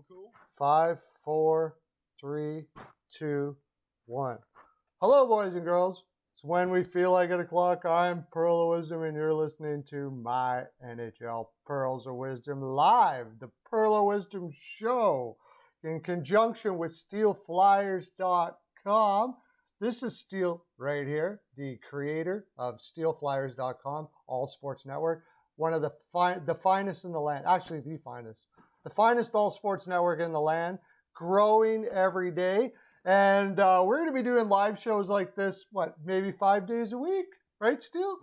Cool. 5, 4, 3, 2, 1. Hello, boys and girls. It's When We Feel Like It O'Clock. I'm Pearlo Wisdom, and you're listening to my NHL Pearls of Wisdom live, the Pearlo Wisdom Show, in conjunction with SteelFlyers.com. This is Steel right here, the creator of SteelFlyers.com, all sports network, one of the finest in the land, actually the finest all sports network in the land, growing every day. And we're going to be doing live shows like this, maybe 5 days a week, right, Steel?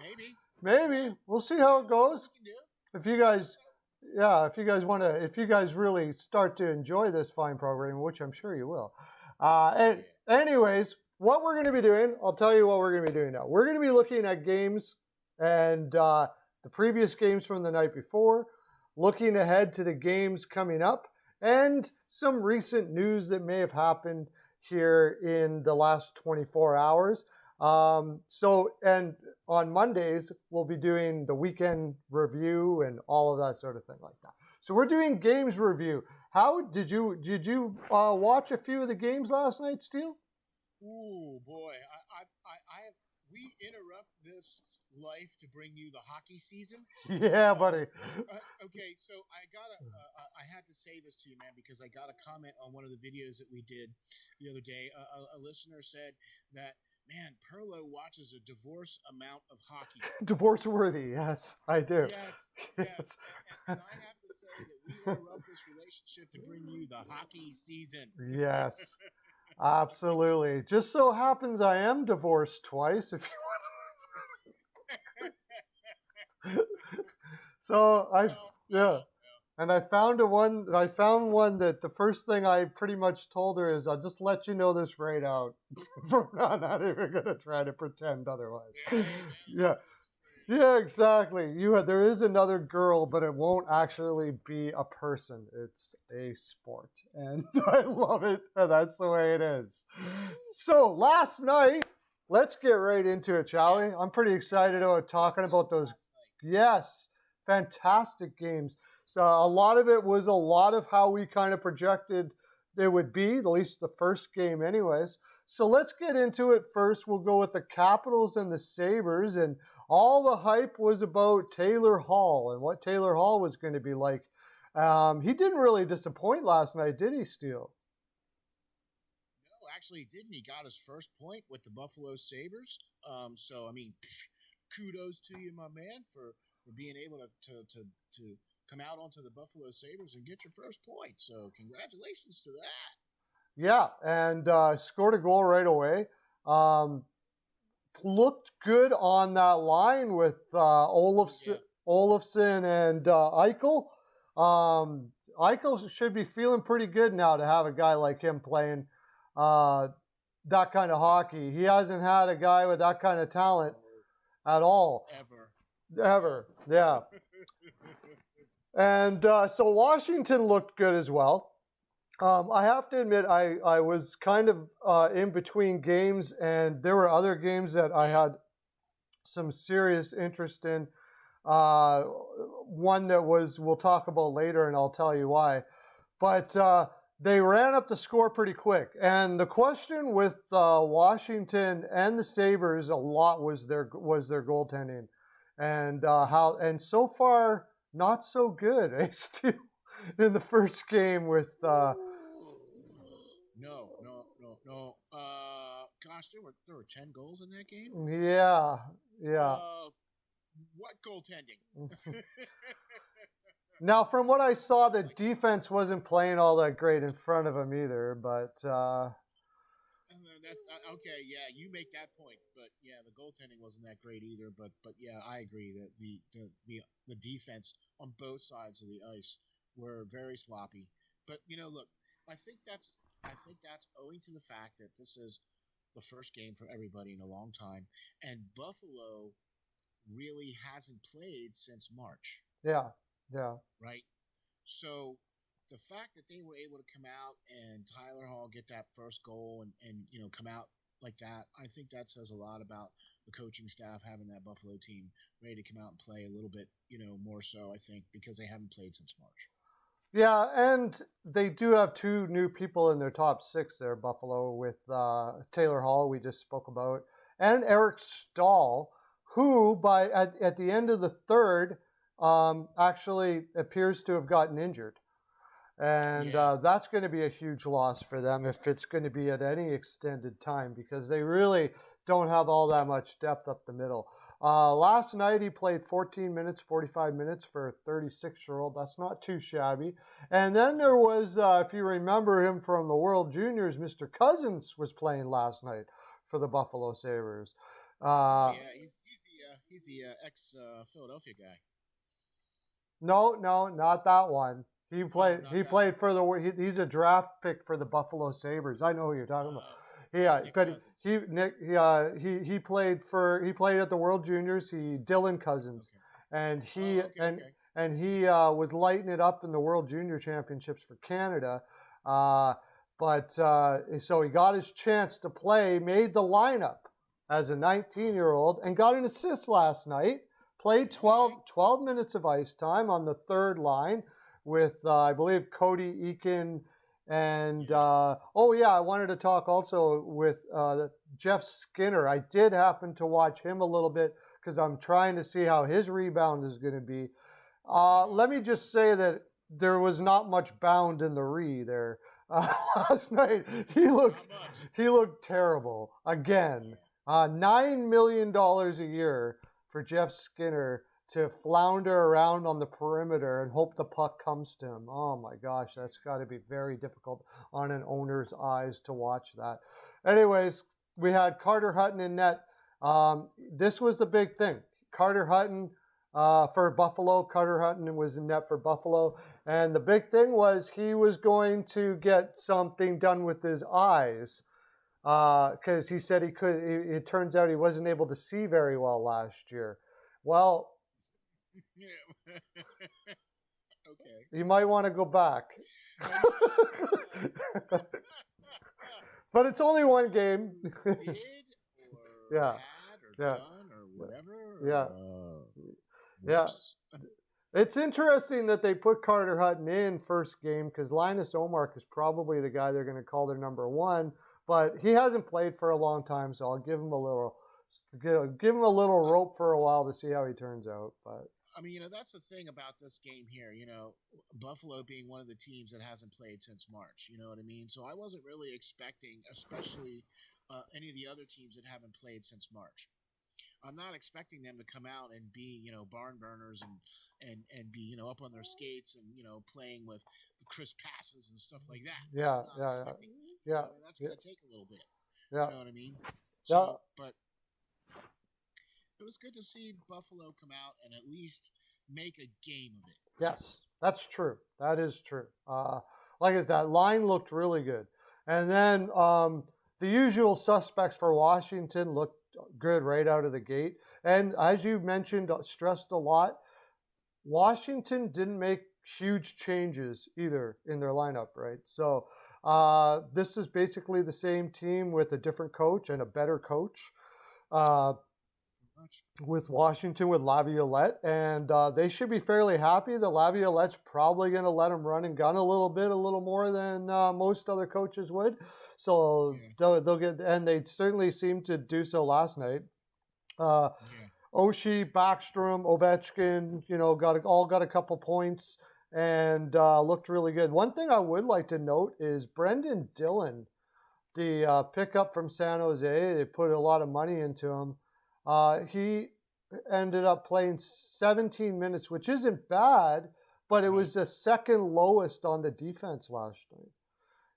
Maybe. We'll see how it goes. If you guys really start to enjoy this fine program, which I'm sure you will. Anyways, what we're going to be doing, I'll tell you what we're going to be doing now. We're going to be looking at games and the previous games from the night before, looking ahead to the games coming up, and some recent news that may have happened here in the last 24 hours. And on Mondays, we'll be doing the weekend review and all of that sort of thing like that. So we're doing games review. How did you watch a few of the games last night, Steel? Ooh, boy. We interrupt this life to bring you the hockey season. Yeah, buddy. Okay, so I had to say this to you, man, because I got a comment on one of the videos that we did the other day. A listener said that, man, Pearlo watches a divorce amount of hockey. Divorce worthy, yes, I do. Yes. And I have to say that we interrupt this relationship to bring you the hockey season. Yes, absolutely. Just so happens I am divorced twice, if you want. So and I found one that the first thing I pretty much told her is, I'll just let you know this right out. I'm not even going to try to pretend otherwise. Yeah, exactly. There is another girl, but it won't actually be a person. It's a sport. And I love it. And that's the way it is. So last night, let's get right into it, shall we? I'm pretty excited about talking about those. Yes, fantastic games. So a lot of it was a lot of how we kind of projected it would be, at least the first game anyways. So let's get into it first. We'll go with the Capitals and the Sabres, and all the hype was about Taylor Hall and what Taylor Hall was going to be like. He didn't really disappoint last night, did he, Steele? No, actually he didn't. He got his first point with the Buffalo Sabres. So, I mean, kudos to you, my man, for being able to come out onto the Buffalo Sabres and get your first point. So congratulations to that. Yeah, and scored a goal right away. Looked good on that line with Olofsson and Eichel. Eichel should be feeling pretty good now to have a guy like him playing that kind of hockey. He hasn't had a guy with that kind of talent at all. Ever, yeah. And so Washington looked good as well. I have to admit, I was kind of in between games, and there were other games that I had some serious interest in. One that we'll talk about later, and I'll tell you why. But they ran up the score pretty quick. And the question with Washington and the Sabres a lot was their goaltending, and so far not so good. Still in the first game with. No. Gosh, there were 10 goals in that game. Yeah. What goaltending? Now, from what I saw, the defense wasn't playing all that great in front of him either. But okay, yeah, you make that point. But yeah, the goaltending wasn't that great either. But yeah, I agree that the defense on both sides of the ice were very sloppy. But look, I think that's owing to the fact that this is the first game for everybody in a long time, and Buffalo really hasn't played since March. Yeah. Right? So the fact that they were able to come out and Tyler Hall get that first goal and come out like that, I think that says a lot about the coaching staff having that Buffalo team ready to come out and play a little bit, more so, I think, because they haven't played since March. Yeah, and they do have two new people in their top six there, Buffalo, with Taylor Hall, we just spoke about, and Eric Stahl, who at the end of the third actually appears to have gotten injured. And that's going to be a huge loss for them if it's going to be at any extended time, because they really don't have all that much depth up the middle. Last night he played 14 minutes, 45 minutes for a 36-year-old. That's not too shabby. And then there was, if you remember him from the World Juniors, Mr. Cousins was playing last night for the Buffalo Sabres. He's the ex Philadelphia guy. No, not that one. He played for the. He's a draft pick for the Buffalo Sabres. I know who you're talking about. Yeah, but he played at the World Juniors. Dylan Cousins, and he was lighting it up in the World Junior Championships for Canada. So he got his chance to play, made the lineup as a 19-year-old, and got an assist last night. Played 12 minutes of ice time on the third line with, I believe, Cody Eakin. And, I wanted to talk also with Jeff Skinner. I did happen to watch him a little bit because I'm trying to see how his rebound is going to be. Let me just say that there was not much bound in the there. Last night, he looked terrible. Again, $9 million a year for Jeff Skinner to flounder around on the perimeter and hope the puck comes to him. Oh my gosh, that's got to be very difficult on an owner's eyes to watch that. Anyways, we had Carter Hutton in net. This was the big thing. Carter Hutton for Buffalo. Carter Hutton was in net for Buffalo. And the big thing was he was going to get something done with his eyes because he said he could. It turns out he wasn't able to see very well last year. Well, okay. You might want to go back. But it's only one game. Did or had or done or whatever. Yeah. It's interesting that they put Carter Hutton in first game because Linus Omark is probably the guy they're going to call their number one, but he hasn't played for a long time, so I'll give him a little rope for a while to see how he turns out. But I mean, that's the thing about this game here. Buffalo being one of the teams that hasn't played since March. You know what I mean? So I wasn't really expecting, especially any of the other teams that haven't played since March. I'm not expecting them to come out and be, barn burners and be, up on their skates and, playing with the crisp passes and stuff like that. Yeah. That's going to take a little bit. Yeah. You know what I mean? So, but it was good to see Buffalo come out and at least make a game of it. Yes, that's true. That is true. Like I said, that line looked really good. And then the usual suspects for Washington looked good right out of the gate. And as you mentioned, stressed a lot, Washington didn't make huge changes either in their lineup, right? So this is basically the same team with a different coach and a better coach. With Washington, with Laviolette, and they should be fairly happy. The Laviolette's probably going to let them run and gun a little more than most other coaches would. So they'll get, and they certainly seemed to do so last night. Oshie, Backstrom, Ovechkin, got a couple points and looked really good. One thing I would like to note is Brendan Dillon, the pickup from San Jose. They put a lot of money into him. He ended up playing 17 minutes, which isn't bad, but it was the second lowest on the defense last night.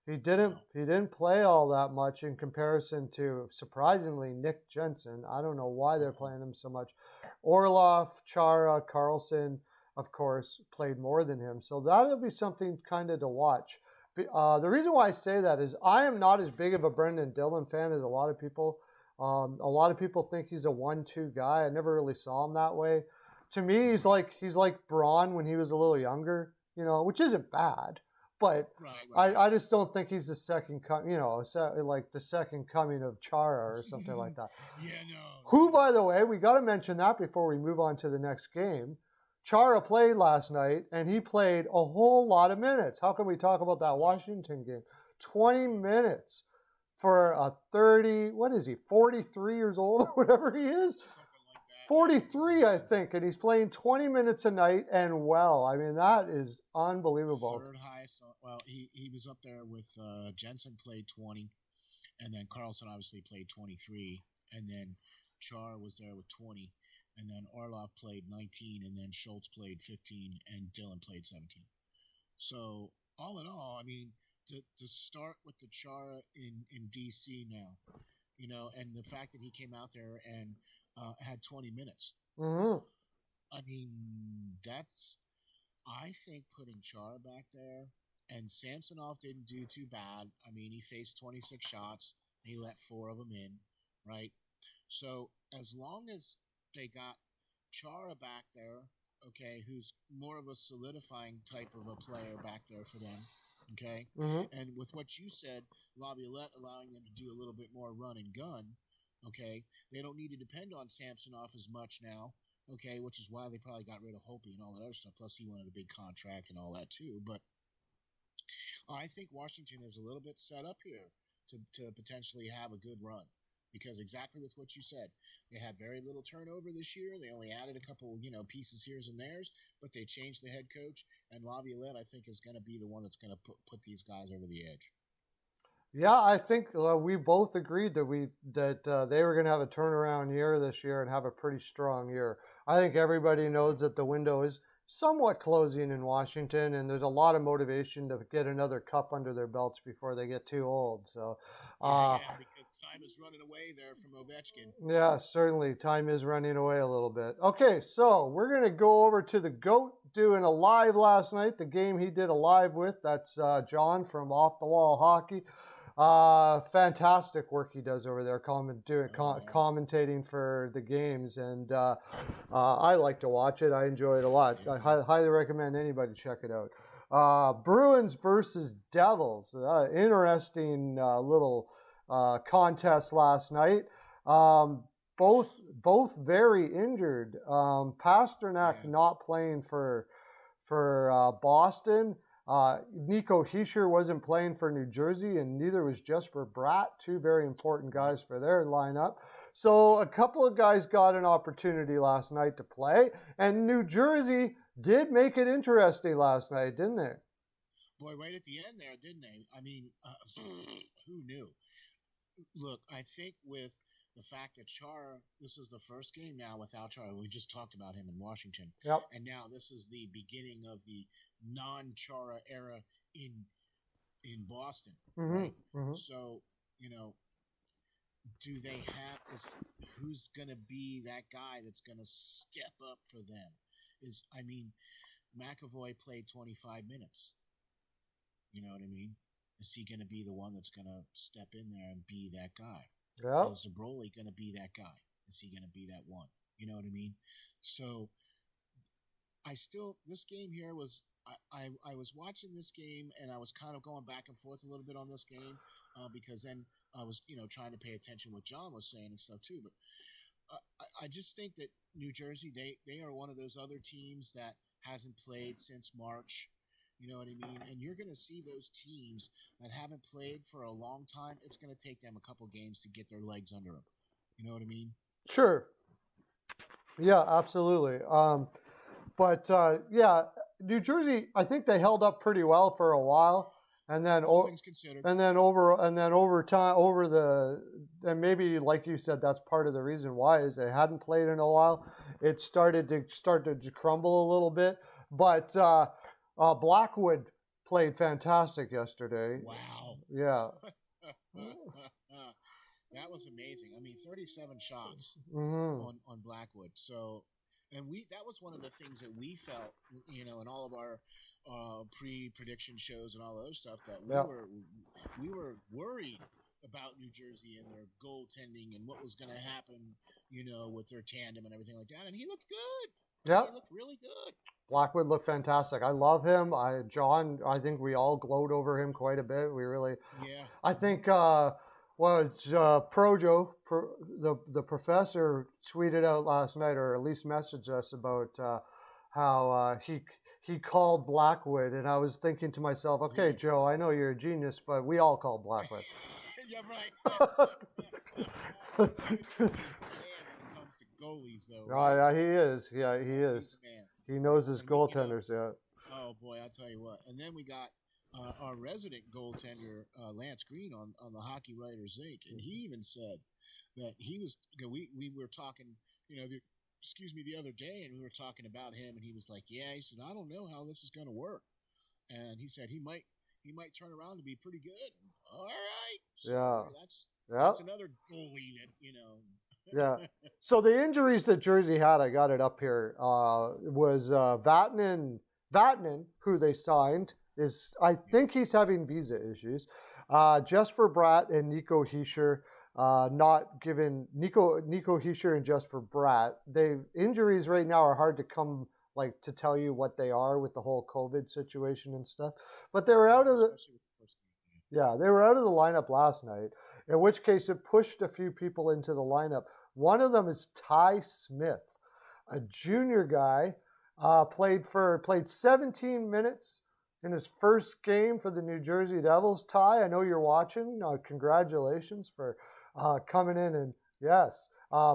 He didn't play all that much in comparison to, surprisingly, Nick Jensen. I don't know why they're playing him so much. Orlov, Chara, Carlson, of course, played more than him. So that'll be something kind of to watch. The reason why I say that is I am not as big of a Brendan Dillon fan as a lot of people. A lot of people think he's a 1-2 guy. I never really saw him that way. To me, he's like Braun when he was a little younger, which isn't bad. But right. I just don't think he's the second like the second coming of Chara or something like that. Yeah, no. Who, by the way, we got to mention that before we move on to the next game. Chara played last night, and he played a whole lot of minutes. How can we talk about that Washington game? 20 minutes for a 30, what is he, 43 years old or whatever he is? Something like that. 43, I think, and he's playing 20 minutes a night and well. I mean, that is unbelievable. Third highest. Well, he was up there with Jensen played 20, and then Carlson obviously played 23, and then Char was there with 20, and then Orlov played 19, and then Schultz played 15, and Dillon played 17. So all in all, I mean, to start with the Chara in DC now, you know, and the fact that he came out there and had 20 minutes. Mm-hmm. I mean, that's, I think, putting Chara back there, and Samsonov didn't do too bad. I mean, he faced 26 shots. He let 4 of them in, right? So as long as they got Chara back there, okay, who's more of a solidifying type of a player back there for them, okay? Mm-hmm. And with what you said, Laviolette allowing them to do a little bit more run and gun, okay? They don't need to depend on Samsonov as much now, okay, which is why they probably got rid of Hopi and all that other stuff. Plus, he wanted a big contract and all that too. But I think Washington is a little bit set up here to potentially have a good run. Because exactly with what you said, they had very little turnover this year. They only added a couple, you know, pieces here and theirs, but they changed the head coach. And Laviolette, I think, is going to be the one that's going to put these guys over the edge. Yeah, I think we both agreed that they were going to have a turnaround year this year and have a pretty strong year. I think everybody knows that the window is somewhat closing in Washington, and there's a lot of motivation to get another cup under their belts before they get too old. So, yeah, because time is running away there from Ovechkin. Yeah, certainly. Time is running away a little bit. Okay, so we're going to go over to the GOAT doing a live last night, the game he did a live with. That's John from Off the Wall Hockey. Fantastic work he does over there, commentating for the games, and I like to watch it. I enjoy it a lot. I highly recommend anybody check it out. Bruins versus Devils. Interesting little contest last night. Both very injured. Pasternak not playing for Boston. Nico Hischier wasn't playing for New Jersey, and neither was Jesper Bratt, two very important guys for their lineup. So a couple of guys got an opportunity last night to play, and New Jersey did make it interesting last night, didn't they? Boy, right at the end there, didn't they? I mean, who knew? Look, I think with the fact that Chara, this is the first game now without Chara. We just talked about him in Washington. Yep. And now this is the beginning of the non-Chara era in Boston. Mm-hmm. Right? Mm-hmm. So, you know, do they have this? Who's going to be that guy that's going to step up for them? McAvoy played 25 minutes. You know what I mean? Is he going to be the one that's going to step in there and be that guy? Yeah. Is Zabroli going to be that guy? Is he going to be that one? You know what I mean? So this game here was, I was watching this game and I was kind of going back and forth a little bit on this game because then I was, you know, trying to pay attention what John was saying and stuff too. But I just think that New Jersey, they are one of those other teams that hasn't played since March. You know what I mean? And you're going to see those teams that haven't played for a long time. It's going to take them a couple games to get their legs under them. You know what I mean? Sure. Yeah, absolutely. Yeah, New Jersey, I think they held up pretty well for a while, and then over time, and maybe like you said, that's part of the reason why is they hadn't played in a while. It started to crumble a little bit, but. Blackwood played fantastic yesterday. Wow. Yeah. That was amazing. I mean, 37 shots mm-hmm. on Blackwood. So, and that was one of the things that we felt, you know, in all of our pre-prediction shows and all the other stuff that we were worried about New Jersey and their goaltending and what was going to happen, you know, with their tandem and everything like that. And he looked good. Yeah. He looked really good. Blackwood looked fantastic. I love him. John, I think we all glowed over him quite a bit. We really, I think, Projo, the professor tweeted out last night, or at least messaged us about how he called Blackwood, and I was thinking to myself, okay, Yeah. Joe, I know you're a genius, but we all call Blackwood. Yeah, right. Dude, he's the man when it comes to goalies, though, Oh, right? yeah, he is. Yeah, he He's is. the man. He knows his And goaltenders. Yeah. oh boy, I'll tell you what. And then we got our resident goaltender Lance Green on the Hockey Writers Inc. And he even said that he was. We were talking, excuse me, the other day, and we were talking about him, and he was like, "Yeah," he said, "I don't know how this is going to work," and he said he might turn around to be pretty good. All right, so Yeah. that's another goalie that. Yeah. So the injuries that Jersey had, I got it up here, was Vatanen, who they signed, I think he's having visa issues. Jesper Bratt and Nico Hischier, not given Nico Hischier and Jesper Bratt. Injuries right now are hard to come to tell you what they are with the whole COVID situation and stuff. But they were out of the they were out of the lineup last night. In which case it pushed a few people into the lineup. One of them is Ty Smith, a junior guy, played 17 minutes in his first game for the New Jersey Devils. Ty, I know you're watching. Congratulations for coming in and, yes,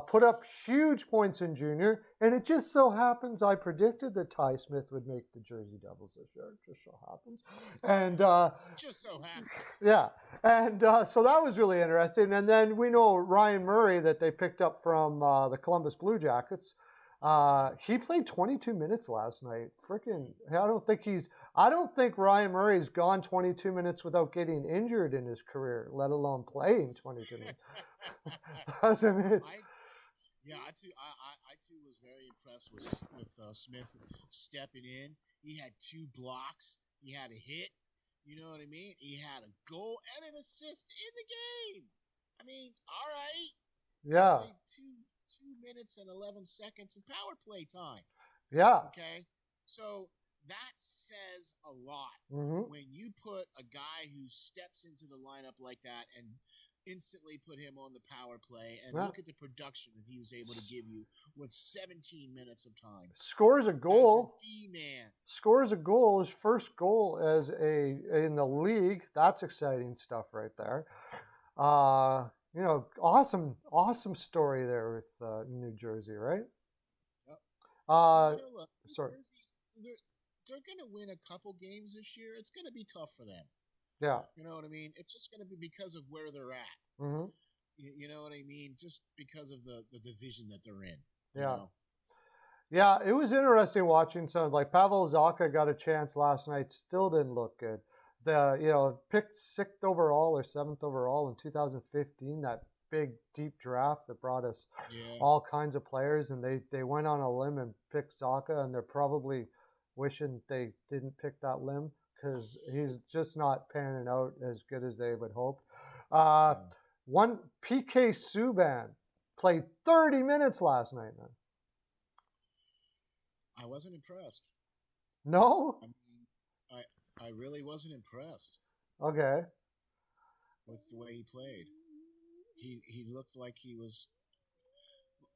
put up huge points in junior. And it just so happens I predicted that Ty Smith would make the Jersey Devils this year. It just so happens. And just so happens. Yeah. And so that was really interesting. And then we know Ryan Murray that they picked up from the Columbus Blue Jackets. He played 22 minutes last night. I don't think Ryan Murray's gone 22 minutes without getting injured in his career, let alone playing 22 minutes. I too was very impressed with Smith stepping in. He had 2 blocks. He had a hit. You know what I mean? He had a goal and an assist in the game. I mean, all right. Yeah. 2 minutes and 11 seconds in power play time. Yeah. Okay. So that says a lot when you put a guy who steps into the lineup like that and instantly put him on the power play and look at the production that he was able to give you with 17 minutes of time. Scores a goal. As a D-man. Scores a goal. His first goal in the league. That's exciting stuff right there. Awesome story there with New Jersey, right? Yep. Sorry. They're going to win a couple games this year. It's going to be tough for them. Yeah. You know what I mean? It's just going to be because of where they're at. Mm-hmm. You know what I mean? Just because of the division that they're in. Yeah. Yeah, it was interesting watching Pavel Zacha got a chance last night, still didn't look good. Picked 6th overall or 7th overall in 2015, that big deep draft that brought us all kinds of players, and they went on a limb and picked Zacha, and they're probably wishing they didn't pick that limb because he's just not panning out as good as they would hope. One PK Subban played 30 minutes last night, man. I wasn't impressed. No? I mean, I really wasn't impressed. Okay. With the way he played. He looked like he was,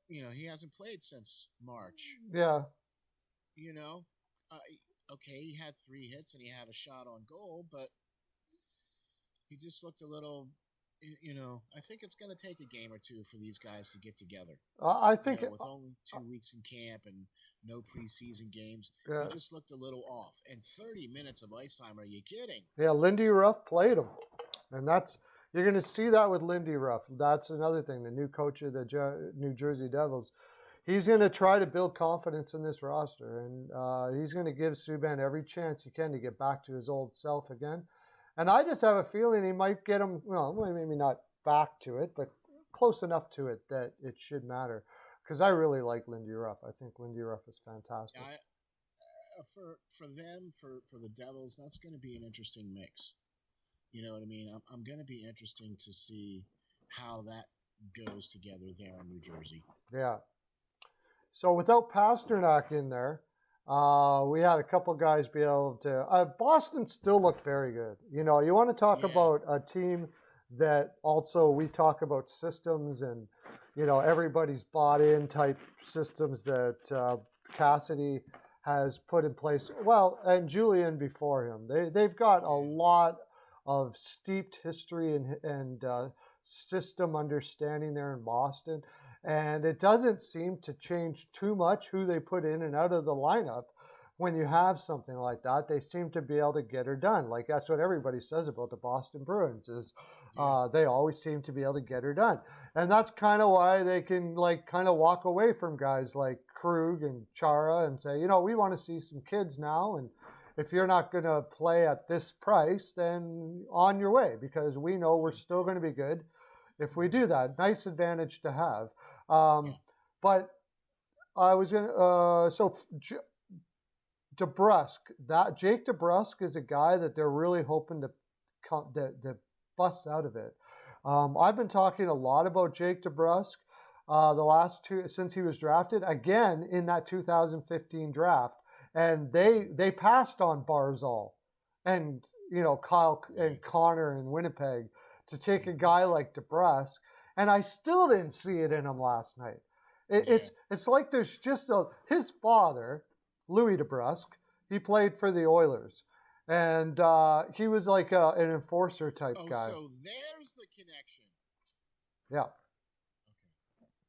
he hasn't played since March. Yeah. Okay, he had 3 hits and he had a shot on goal, but he just looked a little, I think it's going to take a game or 2 for these guys to get together. I think with only 2 weeks in camp and no preseason games, he just looked a little off. And 30 minutes of ice time, are you kidding? Yeah, Lindy Ruff played him. And you're going to see that with Lindy Ruff. That's another thing, the new coach of the New Jersey Devils. He's going to try to build confidence in this roster, and he's going to give Subban every chance he can to get back to his old self again. And I just have a feeling he might get him, maybe not back to it, but close enough to it that it should matter. Because I really like Lindy Ruff. I think Lindy Ruff is fantastic. For them, for the Devils, that's going to be an interesting mix. You know what I mean? I'm going to be interesting to see how that goes together there in New Jersey. Yeah. So without Pasternak in there, we had a couple guys be able to. Boston still looked very good. You want to talk about a team that also we talk about systems and, everybody's bought in type systems that Cassidy has put in place. Well, and Julian before him, they've got a lot of steeped history and system understanding there in Boston, and it doesn't seem to change too much who they put in and out of the lineup. When you have something like that, they seem to be able to get her done. Like that's what everybody says about the Boston Bruins is they always seem to be able to get her done. And that's kind of why they can like kind of walk away from guys like Krug and Chara and say, we want to see some kids now. And if you're not going to play at this price, then on your way, because we know we're still going to be good if we do that. Nice advantage to have. But I was going to, DeBrusk, Jake DeBrusk is a guy that they're really hoping to bust out of it. I've been talking a lot about Jake DeBrusk the last two since he was drafted again in that 2015 draft, and they passed on Barzal and Kyle and Connor in Winnipeg to take a guy like DeBrusk, and I still didn't see it in him last night. It's like there's just his father. Louis DeBrusk, he played for the Oilers, and he was like an enforcer type guy. So there's the connection. Yeah. Okay.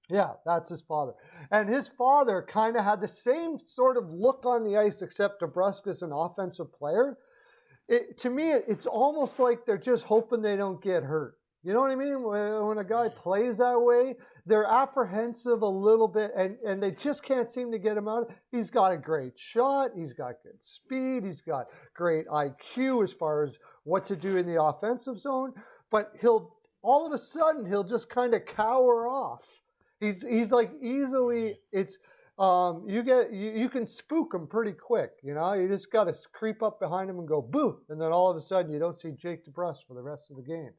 Yeah, that's his father. And his father kind of had the same sort of look on the ice, except DeBrusk is an offensive player. To me, it's almost like they're just hoping they don't get hurt. You know what I mean? When a guy plays that way, they're apprehensive a little bit, and they just can't seem to get him out. He's got a great shot. He's got good speed. He's got great IQ as far as what to do in the offensive zone. But all of a sudden, he'll just kind of cower off. He's like easily, you can spook him pretty quick. You just got to creep up behind him and go, boo. And then all of a sudden, you don't see Jake DeBrusk for the rest of the game.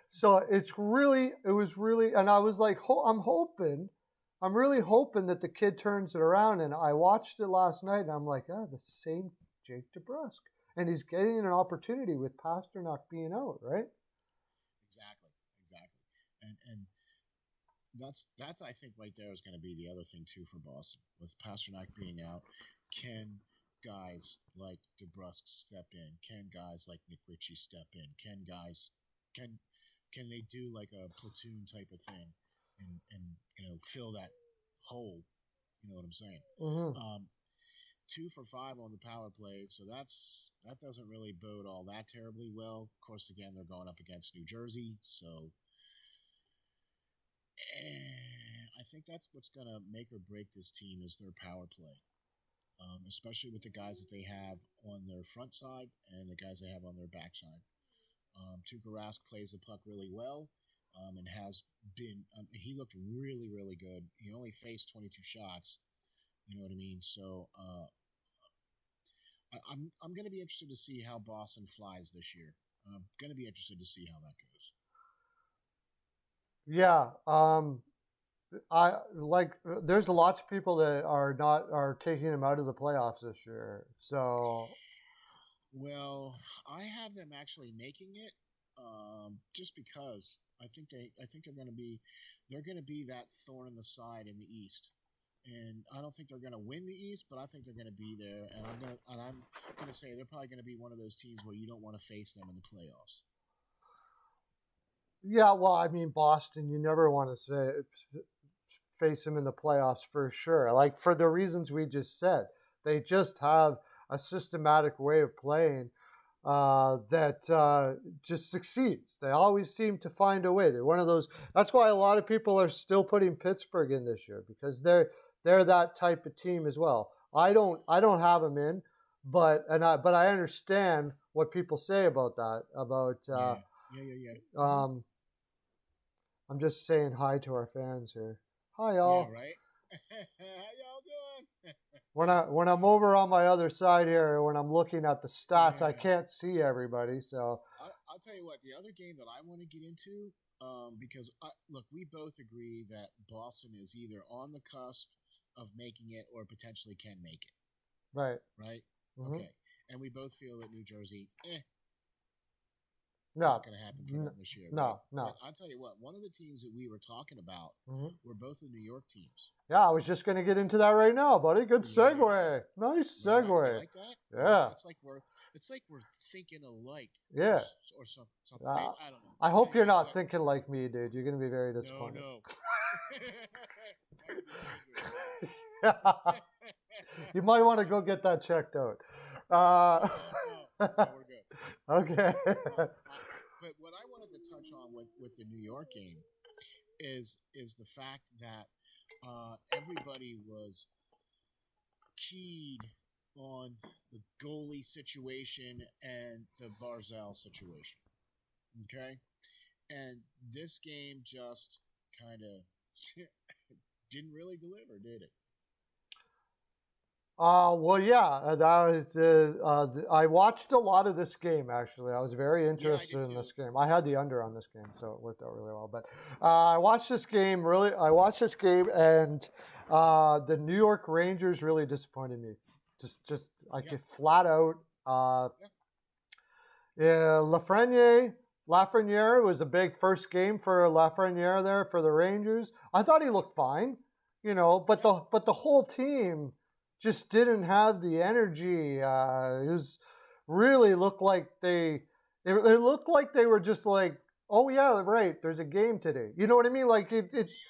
So it was really, and I was like, I'm really hoping that the kid turns it around. And I watched it last night, and I'm like, the same Jake DeBrusk, and he's getting an opportunity with Pasternak being out, right? Exactly, and that's I think right there is going to be the other thing too for Boston with Pasternak being out. Can guys like DeBrusk step in? Can guys like Nick Ritchie step in? Can they do like a platoon type of thing and fill that hole? You know what I'm saying? Mm-hmm. 2 for 5 on the power play, so that doesn't really bode all that terribly well. Of course, again, they're going up against New Jersey, so I think that's what's going to make or break this team is their power play, especially with the guys that they have on their front side and the guys they have on their back side. Tuukka Rask plays the puck really well and has been he looked really, really good. He only faced 22 shots. You know what I mean? So I'm going to be interested to see how Boston flies this year. I'm going to be interested to see how that goes. Yeah, there's lots of people that are taking them out of the playoffs this year. So, well, I have them actually making it, just because I think they're going to be that thorn in the side in the East, and I don't think they're going to win the East, but I think they're going to be there, and I'm going to say they're probably going to be one of those teams where you don't want to face them in the playoffs. Yeah, well, I mean, Boston, you never want to face them in the playoffs for sure. Like, for the reasons we just said. They just have a systematic way of playing that just succeeds. They always seem to find a way. They're one of those. That's why a lot of people are still putting Pittsburgh in this year, because they're that type of team as well. I don't have them in, but I understand what people say about that. Yeah. I'm just saying hi to our fans here. Hi, y'all. Yeah, right. How y'all doing? When I'm over on my other side here, when I'm looking at the stats, I can't see everybody. So I'll tell you what. The other game that I want to get into, because look, we both agree that Boston is either on the cusp of making it or potentially can make it. Right. Right. Mm-hmm. Okay. And we both feel that New Jersey, No, not going to happen for them this year. Right? no, no. But I'll tell you what, one of the teams that we were talking about were both the New York teams. Yeah, I was just going to get into that right now, buddy. Good segue. Yeah. Nice You segue. like that? Yeah. It's like we're thinking alike. Yeah. Or something. I don't know. I hope you're not thinking like me, dude. You're going to be very disappointed. No. You might want to go get that checked out. No, we're good. Okay. But what I wanted to touch on with the New York game is the fact that everybody was keyed on the goalie situation and the Barzal situation. Okay? And this game just kind of didn't really deliver, did it? Well, yeah. I watched a lot of this game, actually. I was very interested in this game. I had the under on this game, so it worked out really well. But I watched this game, and the New York Rangers really disappointed me. Just get flat out. Lafreniere was a big first game for Lafreniere there for the Rangers. I thought he looked fine, but the whole team just didn't have the energy. It was really looked like they looked like they were just like, oh yeah, right, there's a game today. You know what I mean? Like it's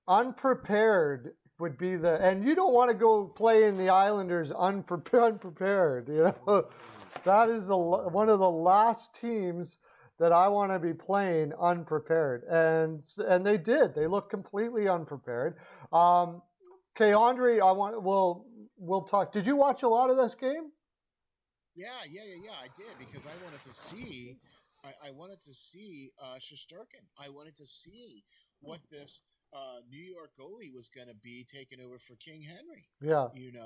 unprepared would be and you don't want to go play in the Islanders unprepared. That is one of the last teams that I want to be playing unprepared, and they did. They looked completely unprepared. Okay, Andre, we'll talk. Did you watch a lot of this game? Yeah, I did, because I wanted to see. I wanted to see Shesterkin. I wanted to see what this New York goalie was going to be taking over for King Henry. Yeah, and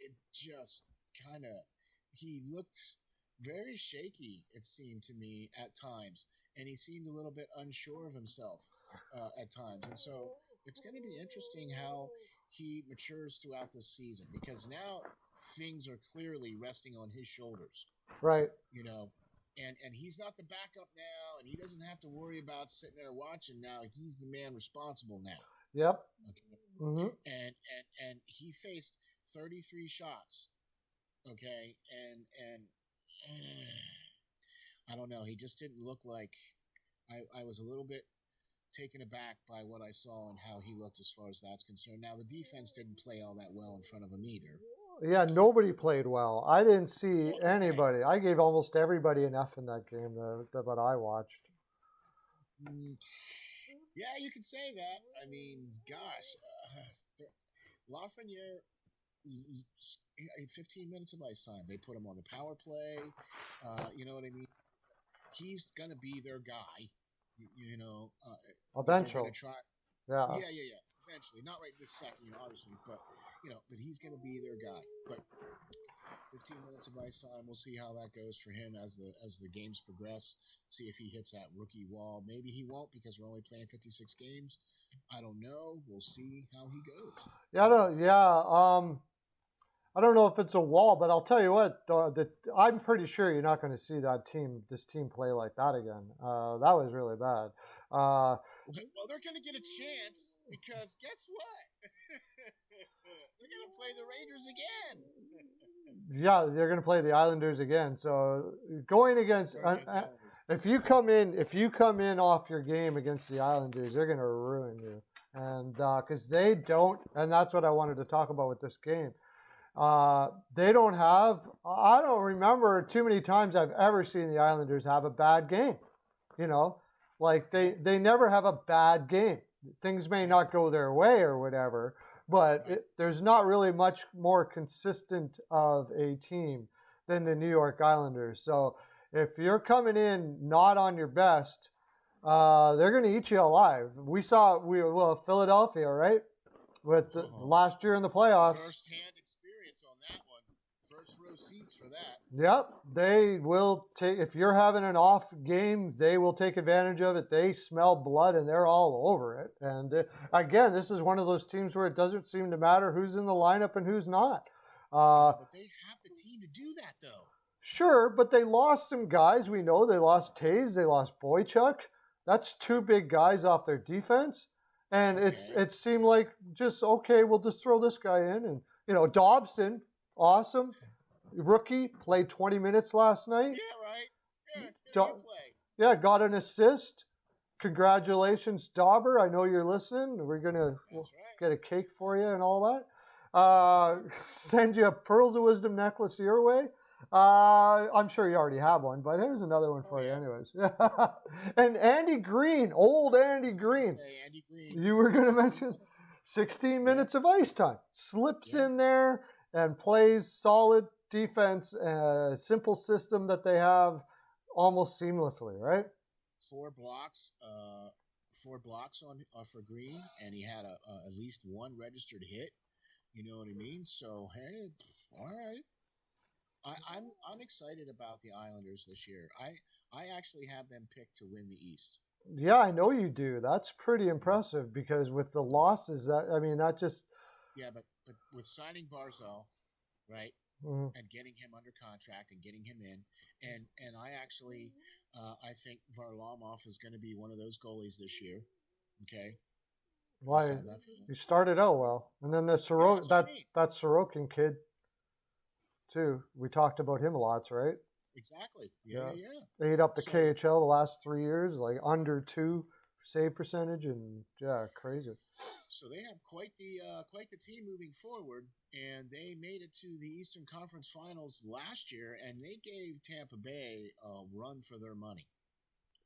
it just kind of, he looked very shaky, it seemed to me at times, and he seemed a little bit unsure of himself at times. And so it's going to be interesting how he matures throughout this season, because now things are clearly resting on his shoulders. Right. And he's not the backup now, and he doesn't have to worry about sitting there watching now. He's the man responsible now. Yep. Okay. And he faced 33 shots. Okay, and I don't know. He just didn't look like. I was a little bit taken aback by what I saw and how he looked as far as that's concerned. Now, the defense didn't play all that well in front of him either. Yeah, nobody played well. I didn't see anybody. I gave almost everybody an F in that game that I watched. Yeah, you could say that. I mean, gosh, Lafreniere, 15 minutes of ice time. They put him on the power play. You know what I mean? He's going to be their guy. Eventually. Yeah. Eventually. Not right this second, obviously, but he's going to be their guy. But 15 minutes of ice time, we'll see how that goes for him as the games progress. See if he hits that rookie wall. Maybe he won't, because we're only playing 56 games. I don't know. We'll see how he goes. I don't know if it's a wall, but I'll tell you what. I'm pretty sure you're not going to see this team play like that again. That was really bad. Well, they're going to get a chance, because guess what? They're going to play the Rangers again. Yeah, they're going to play the Islanders again. So going against, if you come in off your game against the Islanders, they're going to ruin you. And because they don't, and that's what I wanted to talk about with this game. They don't have. I don't remember too many times I've ever seen the Islanders have a bad game. Like they never have a bad game. Things may not go their way or whatever, but there's not really much more consistent of a team than the New York Islanders. So if you're coming in not on your best, they're going to eat you alive. We saw Philadelphia, right, with last year in the playoffs. First-hand experience on that one. First row seats for that. Yep, they will take. If you're having an off game, they will take advantage of it. They smell blood and they're all over it. And again, this is one of those teams where it doesn't seem to matter who's in the lineup and who's not. But they have the team to do that, though. Sure, but they lost some guys. We know they lost Taves, they lost Boychuk. That's two big guys off their defense. And it seemed like just, okay, we'll just throw this guy in. And, Dobson, awesome. Rookie, played 20 minutes last night. Yeah, right. Yeah, got an assist. Congratulations, Dauber. I know you're listening. We're going to get a cake for you and all that. Send you a Pearls of Wisdom necklace your way. I'm sure you already have one, but here's another one for you anyways. And Andy Green, old Andy Green. Andy Green. You were going to mention 16 minutes of ice time. Slips in there and plays solid defense, simple system that they have almost seamlessly, right? 4 blocks on for Green, and he had at least one registered hit. You know what I mean? So hey, all right. I'm excited about the Islanders this year. I actually have them picked to win the East. Yeah, I know you do. That's pretty impressive because with the losses, that just. Yeah, but with signing Barzal, right, and getting him under contract and getting him in, and I actually, I think Varlamov is going to be one of those goalies this year. Okay. Why? He started out well, and then that Sorokin kid. Too. We talked about him a lot, right? Exactly. Yeah. Ate up the KHL the last 3 years, like under 2 save percentage, and crazy. So they have quite the team moving forward, and they made it to the Eastern Conference Finals last year, and they gave Tampa Bay a run for their money.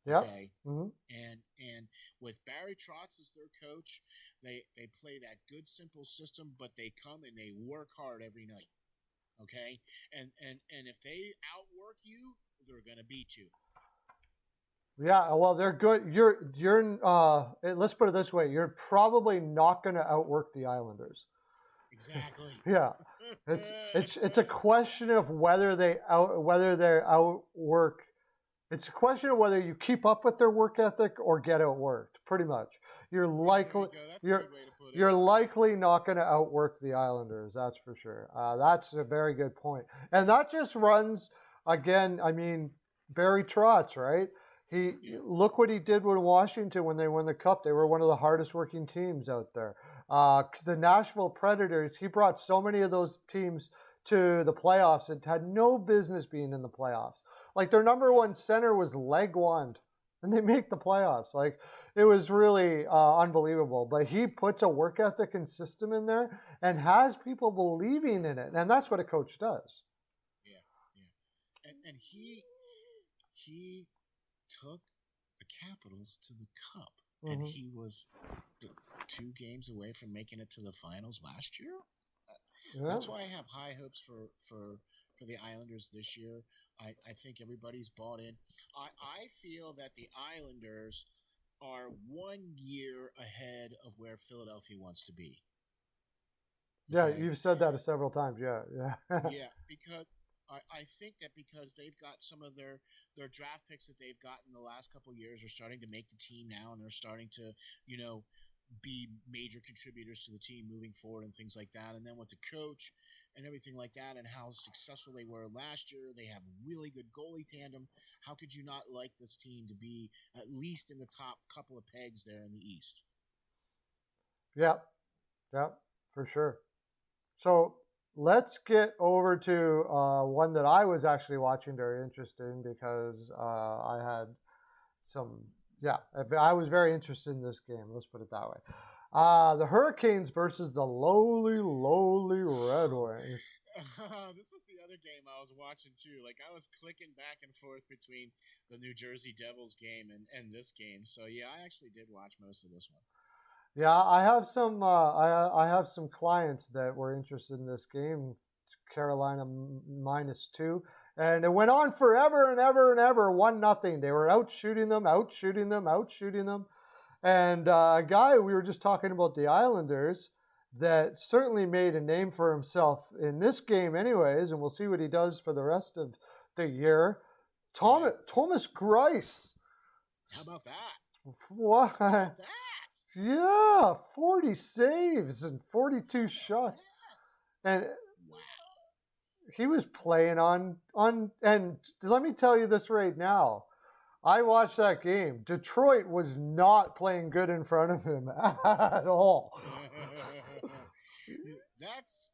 Yeah. Okay. Mm-hmm. And with Barry Trotz as their coach, they play that good simple system, but they come and they work hard every night. Okay, and if they outwork you, they're gonna beat you. Yeah, well, they're good. Let's put it this way: you're probably not gonna outwork the Islanders. Exactly. Yeah, it's a question of whether they outwork. It's a question of whether you keep up with their work ethic or get outworked. Pretty much, you're likely not going to outwork the Islanders. That's for sure. That's a very good point, and that just runs again. I mean, Barry Trotz, right? Look what he did with Washington when they won the Cup. They were one of the hardest working teams out there. The Nashville Predators. He brought so many of those teams to the playoffs that had no business being in the playoffs. Like their number one center was Legwand, and they make the playoffs. Like it was really unbelievable. But he puts a work ethic and system in there and has people believing in it, and that's what a coach does. Yeah. And he took the Capitals to the Cup, and he was 2 games away from making it to the finals last year. That's why I have high hopes for the Islanders this year. I think everybody's bought in. I feel that the Islanders are 1 year ahead of where Philadelphia wants to be. Okay? Yeah, you've said that several times. Yeah. Yeah, because I think that because they've got some of their draft picks that they've gotten the last couple of years are starting to make the team now, and they're starting to, be major contributors to the team moving forward and things like that. And then with the coach and everything like that and how successful they were last year, they have really good goalie tandem. How could you not like this team to be at least in the top couple of pegs there in the East? Yeah, for sure. So let's get over to one that I was actually watching very interesting because I had some... Yeah, I was very interested in this game. Let's put it that way. The Hurricanes versus the lowly Red Wings. This was the other game I was watching too. Like I was clicking back and forth between the New Jersey Devils game and this game. So yeah, I actually did watch most of this one. Yeah, I have some. I have some clients that were interested in this game. Carolina -2. And it went on forever and ever and ever, 1-0. They were out shooting them. And a guy, we were just talking about the Islanders, that certainly made a name for himself in this game anyways, and we'll see what he does for the rest of the year. Thomas Greiss. How about that? What? How about that? Yeah, 40 saves and 42 shots. And wow. he was playing on, and let me tell you this right now. I watched that game. Detroit was not playing good in front of him at all. that's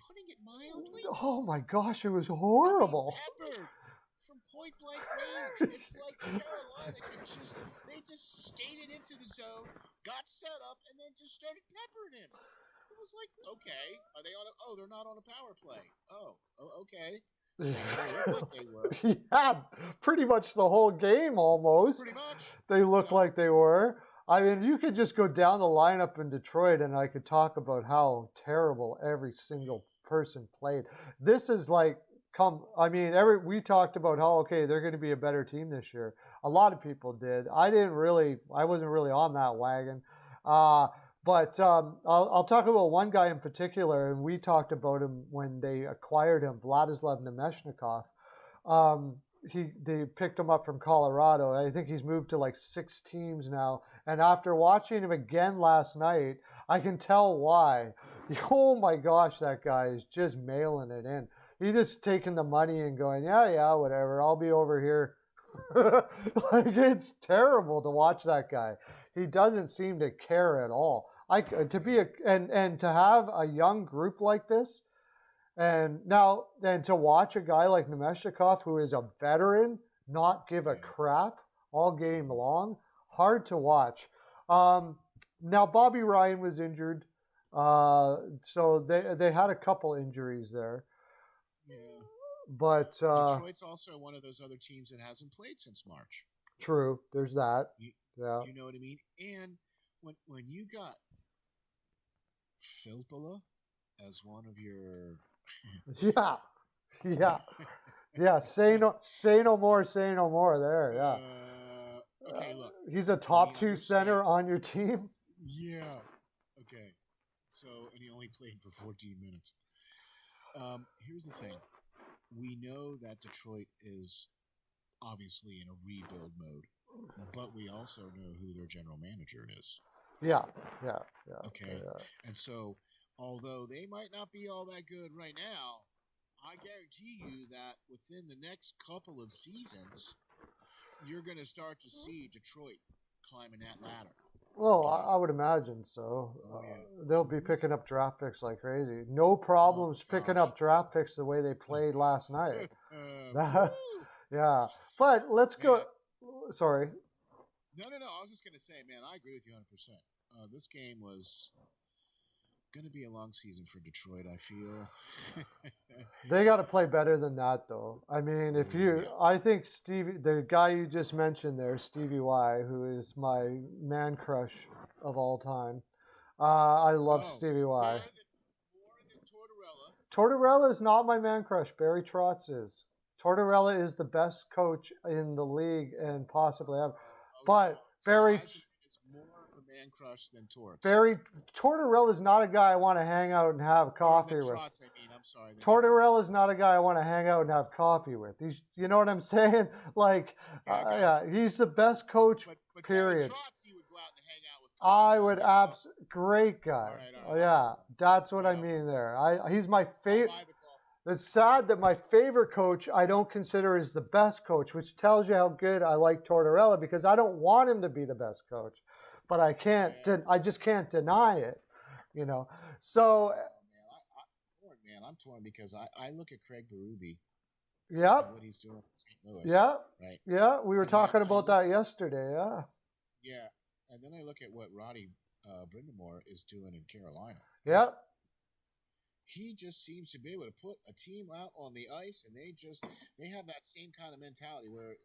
putting it mildly. Oh my gosh, it was horrible. Peppered from point blank range. It's like Carolina they just skated into the zone, got set up, and then just started peppering him. It was like, okay, are they on oh, they're not on a power play. Oh, okay. They sure look like they were. Yeah, pretty much the whole game almost. Pretty much. They looked like they were. I mean, you could just go down the lineup in Detroit and I could talk about how terrible every single person played. This is like, we talked about how, okay, they're going to be a better team this year. A lot of people did. I wasn't really on that wagon. But I'll talk about one guy in particular, and we talked about him when they acquired him, Vladislav Nemeshnikov. They picked him up from Colorado. I think he's moved to like 6 teams now. And after watching him again last night, I can tell why. Oh my gosh, that guy is just mailing it in. He's just taking the money and going, yeah, whatever. I'll be over here. Like, it's terrible to watch that guy. He doesn't seem to care at all. To have a young group like this, and to watch a guy like Nemeshnikov, who is a veteran, not give a crap all game long, hard to watch. Now Bobby Ryan was injured, so they had a couple injuries there. Yeah. But Detroit's also one of those other teams that hasn't played since March. True, there's that. Yeah. You know what I mean? And when you got Filppula as one of your yeah. Say no more there. Yeah. Okay, look. He's a top 2 center on your team. Yeah. Okay. So, and he only played for 14 minutes. Here's the thing. We know that Detroit is obviously in a rebuild mode, but we also know who their general manager is. Yeah. Okay. Yeah. And so, although they might not be all that good right now, I guarantee you that within the next couple of seasons, you're going to start to see Detroit climbing that ladder. Well, I would imagine so. They'll be picking up draft picks like crazy. No problems picking up draft picks the way they played last night. Yeah. But let's go. Sorry. No. I was just going to say, man, I agree with you 100%. This game was going to be a long season for Detroit, I feel. They got to play better than that, though. I mean, I think the guy you just mentioned there, Stevie Y, who is my man crush of all time. I love Stevie Y. More than Tortorella. Tortorella is not my man crush. Barry Trotz is. Tortorella is the best coach in the league and possibly ever. But Barry is more of a man crush than Torts. Tortorella is not a guy I want to hang out and have coffee with. Trotz, I'm sorry. Tortorella is not a guy I want to hang out and have coffee with. You know what I'm saying? Like, he's the best coach. But period. Trotz, you would go out and hang out with. I would great guy. All right. Yeah, that's what I mean there. He's my favorite. It's sad that my favorite coach I don't consider is the best coach, which tells you how good I like Tortorella, because I don't want him to be the best coach, but I can't. I just can't deny it, you know. So, man, I'm torn because I look at Craig Berube. Yep. What he's doing in St. Louis. Yeah. Right. Yeah, we were talking about that yesterday. Yeah. Yeah, and then I look at what Roddy Brindamore is doing in Carolina. Yeah. He just seems to be able to put a team out on the ice, and they have that same kind of mentality where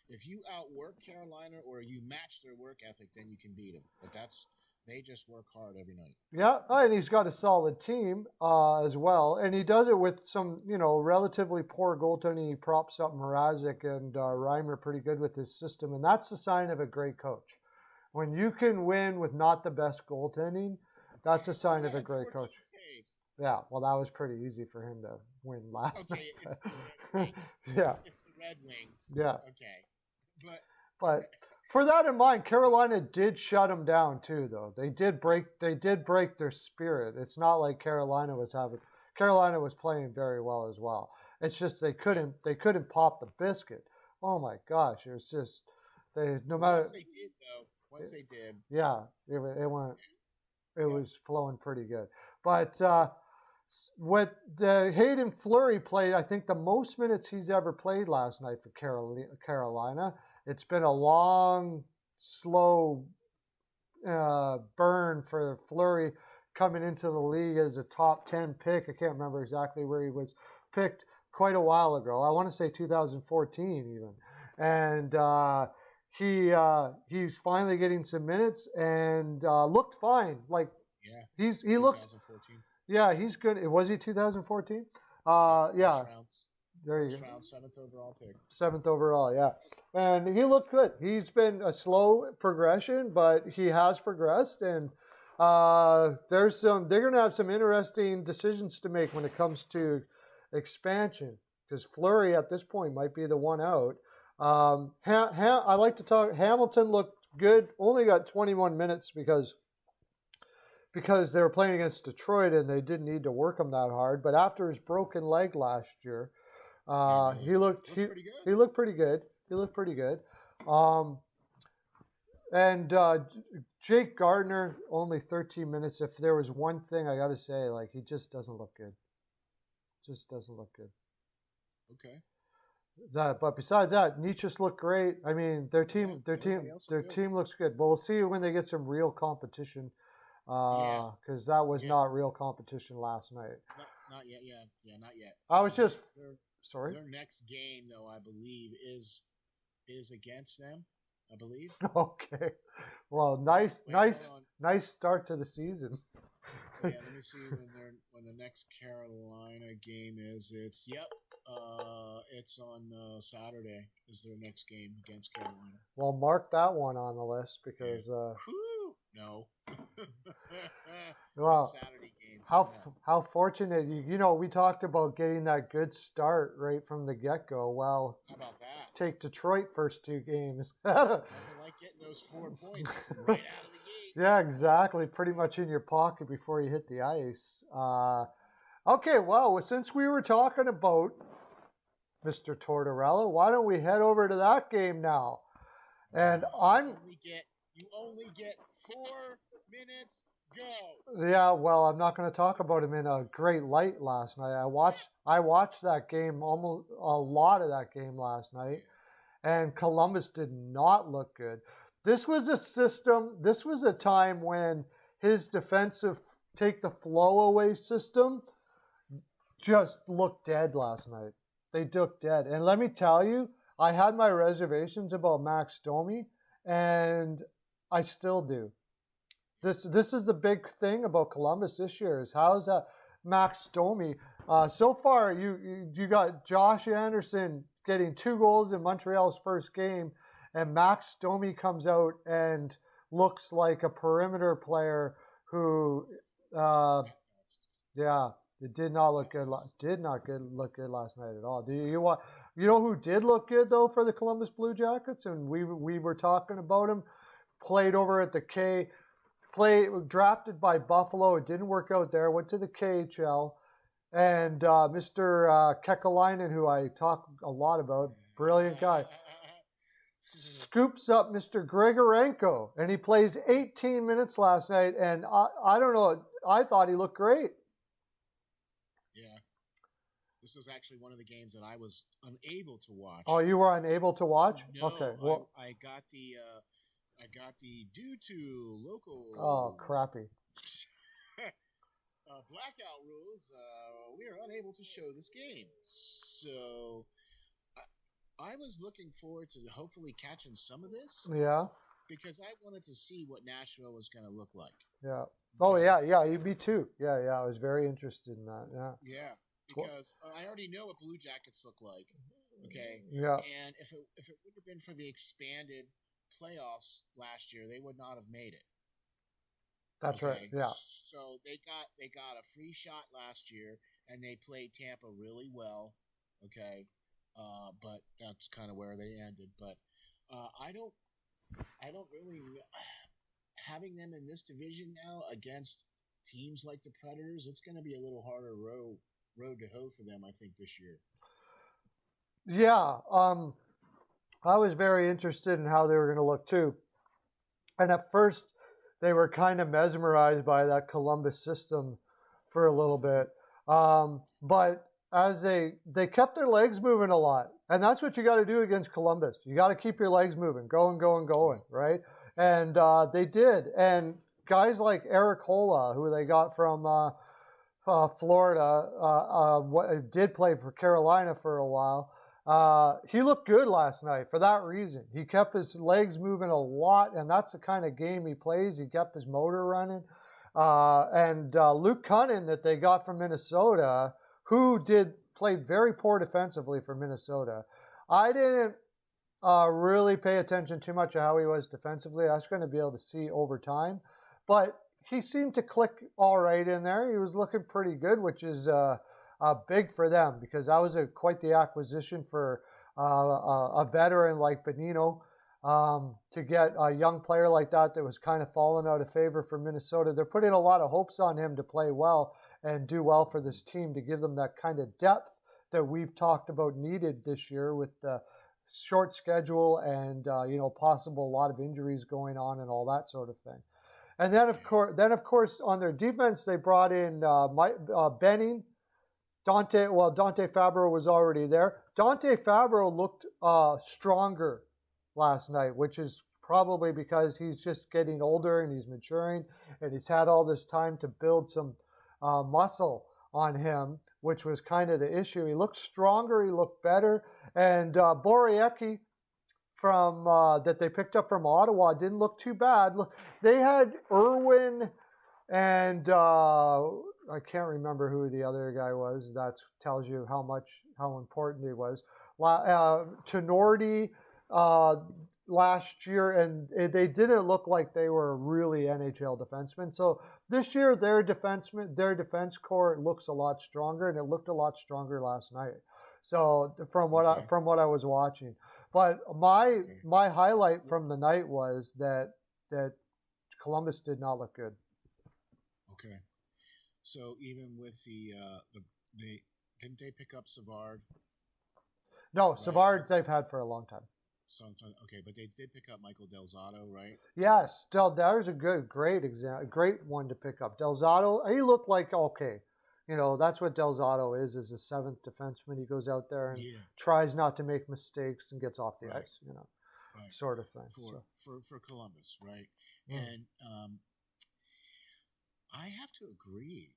if you outwork Carolina or you match their work ethic, then you can beat them. But they just work hard every night. Yeah, and he's got a solid team as well, and he does it with some relatively poor goaltending. He props up Mrazek and Reimer pretty good with his system, and that's the sign of a great coach. When you can win with not the best goaltending, that's a sign of a great coach. Saves. Yeah, well, that was pretty easy for him to win last night. It's the Red Wings. Yeah. It's the Red Wings. Yeah. Okay. But for that in mind, Carolina did shut them down too, though. They did break their spirit. It's not like Carolina Carolina was playing very well as well. It's just they couldn't pop the biscuit. Oh my gosh, it was just no matter. Once they did though, once they did, yeah, it went. It was flowing pretty good. But what Hayden Fleury played, I think the most minutes he's ever played last night for Carolina. It's been a long, slow burn for Fleury coming into the league as a top 10 pick. I can't remember exactly where he was picked quite a while ago. I want to say 2014 even. And he's finally getting some minutes and looked fine. Like he looks. 2014. Yeah, he's good. Was he 2014? Yeah. There you go. Round, 7th overall pick. 7th overall, yeah. And he looked good. He's been a slow progression, but he has progressed. And they're going to have some interesting decisions to make when it comes to expansion, because Fleury at this point might be the one out. I like to talk. Hamilton looked good. Only got 21 minutes because they were playing against Detroit and they didn't need to work him that hard. But after his broken leg last year, he looked pretty good. He looked pretty good. And Jake Gardner, only 13 minutes. If there was one thing I got to say, like, he just doesn't look good. Just doesn't look good. Okay. But besides that, Nietzsche's looked great. I mean, their team looks good. But we'll see when they get some real competition, because that was not real competition last night. Not yet. Yeah, not yet. I was just sorry. Their next game, though, I believe, is against them. I believe. Okay. Well, nice start to the season. Yeah, let me see when the next Carolina game is. It's on Saturday is their next game against Carolina. Well, mark that one on the list because no. Well, Saturday games. How fortunate we talked about getting that good start right from the get-go. Well, how about that? Take Detroit first 2 games. Nothing like getting those 4 points right out of the gate. Yeah, exactly. Pretty much in your pocket before you hit the ice. Okay, well, since we were talking about Mr. Tortorella, why don't we head over to that game now? And you only get 4 minutes. Go. Yeah, well, I'm not going to talk about him in a great light last night. I watched that game, almost a lot of that game last night, and Columbus did not look good. This was a time when his defensive take the flow away system just looked dead last night. They looked dead. And let me tell you, I had my reservations about Max Domi, and I still do. This is the big thing about Columbus this year is how's that Max Domi. So far, you got Josh Anderson getting 2 goals in Montreal's first game, and Max Domi comes out and looks like a perimeter player who, it did not look good. Look good last night at all. You know who did look good though for the Columbus Blue Jackets, and we were talking about him. Played over at the K. Drafted by Buffalo. It didn't work out there. Went to the KHL. And Mr. Kekalainen, who I talk a lot about, brilliant guy, scoops up Mr. Grigorenko. And he plays 18 minutes last night. And I don't know. I thought he looked great. Yeah. This was actually one of the games that I was unable to watch. Oh, you were unable to watch? No, okay. Well, I got the due to local. Oh, crappy. Blackout rules. We are unable to show this game. So I was looking forward to hopefully catching some of this. Yeah. Because I wanted to see what Nashville was going to look like. Yeah. Oh, yeah. Me too. Yeah. I was very interested in that. Yeah. Yeah. Because I already know what Blue Jackets look like. Okay. Yeah. And if it would have been for the expanded playoffs last year, they would not have made it. That's right. Yeah. So they got a free shot last year, and they played Tampa really well. Okay. But that's kind of where they ended. But I don't really having them in this division now against teams like the Predators, it's going to be a little harder road to hoe for them, I think, this year. Yeah, I was very interested in how they were going to look too. And at first, they were kind of mesmerized by that Columbus system for a little bit. But as they kept their legs moving a lot, and that's what you got to do against Columbus. You got to keep your legs moving, going, right? And they did. And guys like Eric Hola, who they got from Florida, did play for Carolina for a while. He looked good last night for that reason. He kept his legs moving a lot, and that's the kind of game he plays. He kept his motor running. And Luke Cunnin that they got from Minnesota, who played very poor defensively for Minnesota. I didn't really pay attention too much to how he was defensively. I was going to be able to see over time. But he seemed to click all right in there. He was looking pretty good, which is big for them because that was quite the acquisition for a veteran like Bonino. To get a young player like that was kind of falling out of favor for Minnesota. They're putting a lot of hopes on him to play well and do well for this team to give them that kind of depth that we've talked about needed this year with the short schedule and possible a lot of injuries going on and all that sort of thing. And then of course on their defense they brought in Benning. Dante Fabro was already there. Dante Fabro looked stronger last night, which is probably because he's just getting older and he's maturing and he's had all this time to build some muscle on him, which was kind of the issue. He looked stronger, he looked better. And Boriecki from that they picked up from Ottawa didn't look too bad. They had Irwin and I can't remember who the other guy was. That tells you how important he was. Tenorti last year, and they didn't look like they were really NHL defensemen. So this year, their defense core looks a lot stronger, and it looked a lot stronger last night. So from what I was watching, but my highlight from the night was that Columbus did not look good. Okay. So even with the didn't they pick up Savard? No, right? Savard they've had for a long time. Okay, but they did pick up Michael Del Zotto, right? Yes, that was a great one to pick up. Del Zotto, he looked like okay. That's what Del Zotto is a seventh defenseman. He goes out there and tries not to make mistakes and gets off the ice, sort of thing. For Columbus, right? Mm. And I have to agree.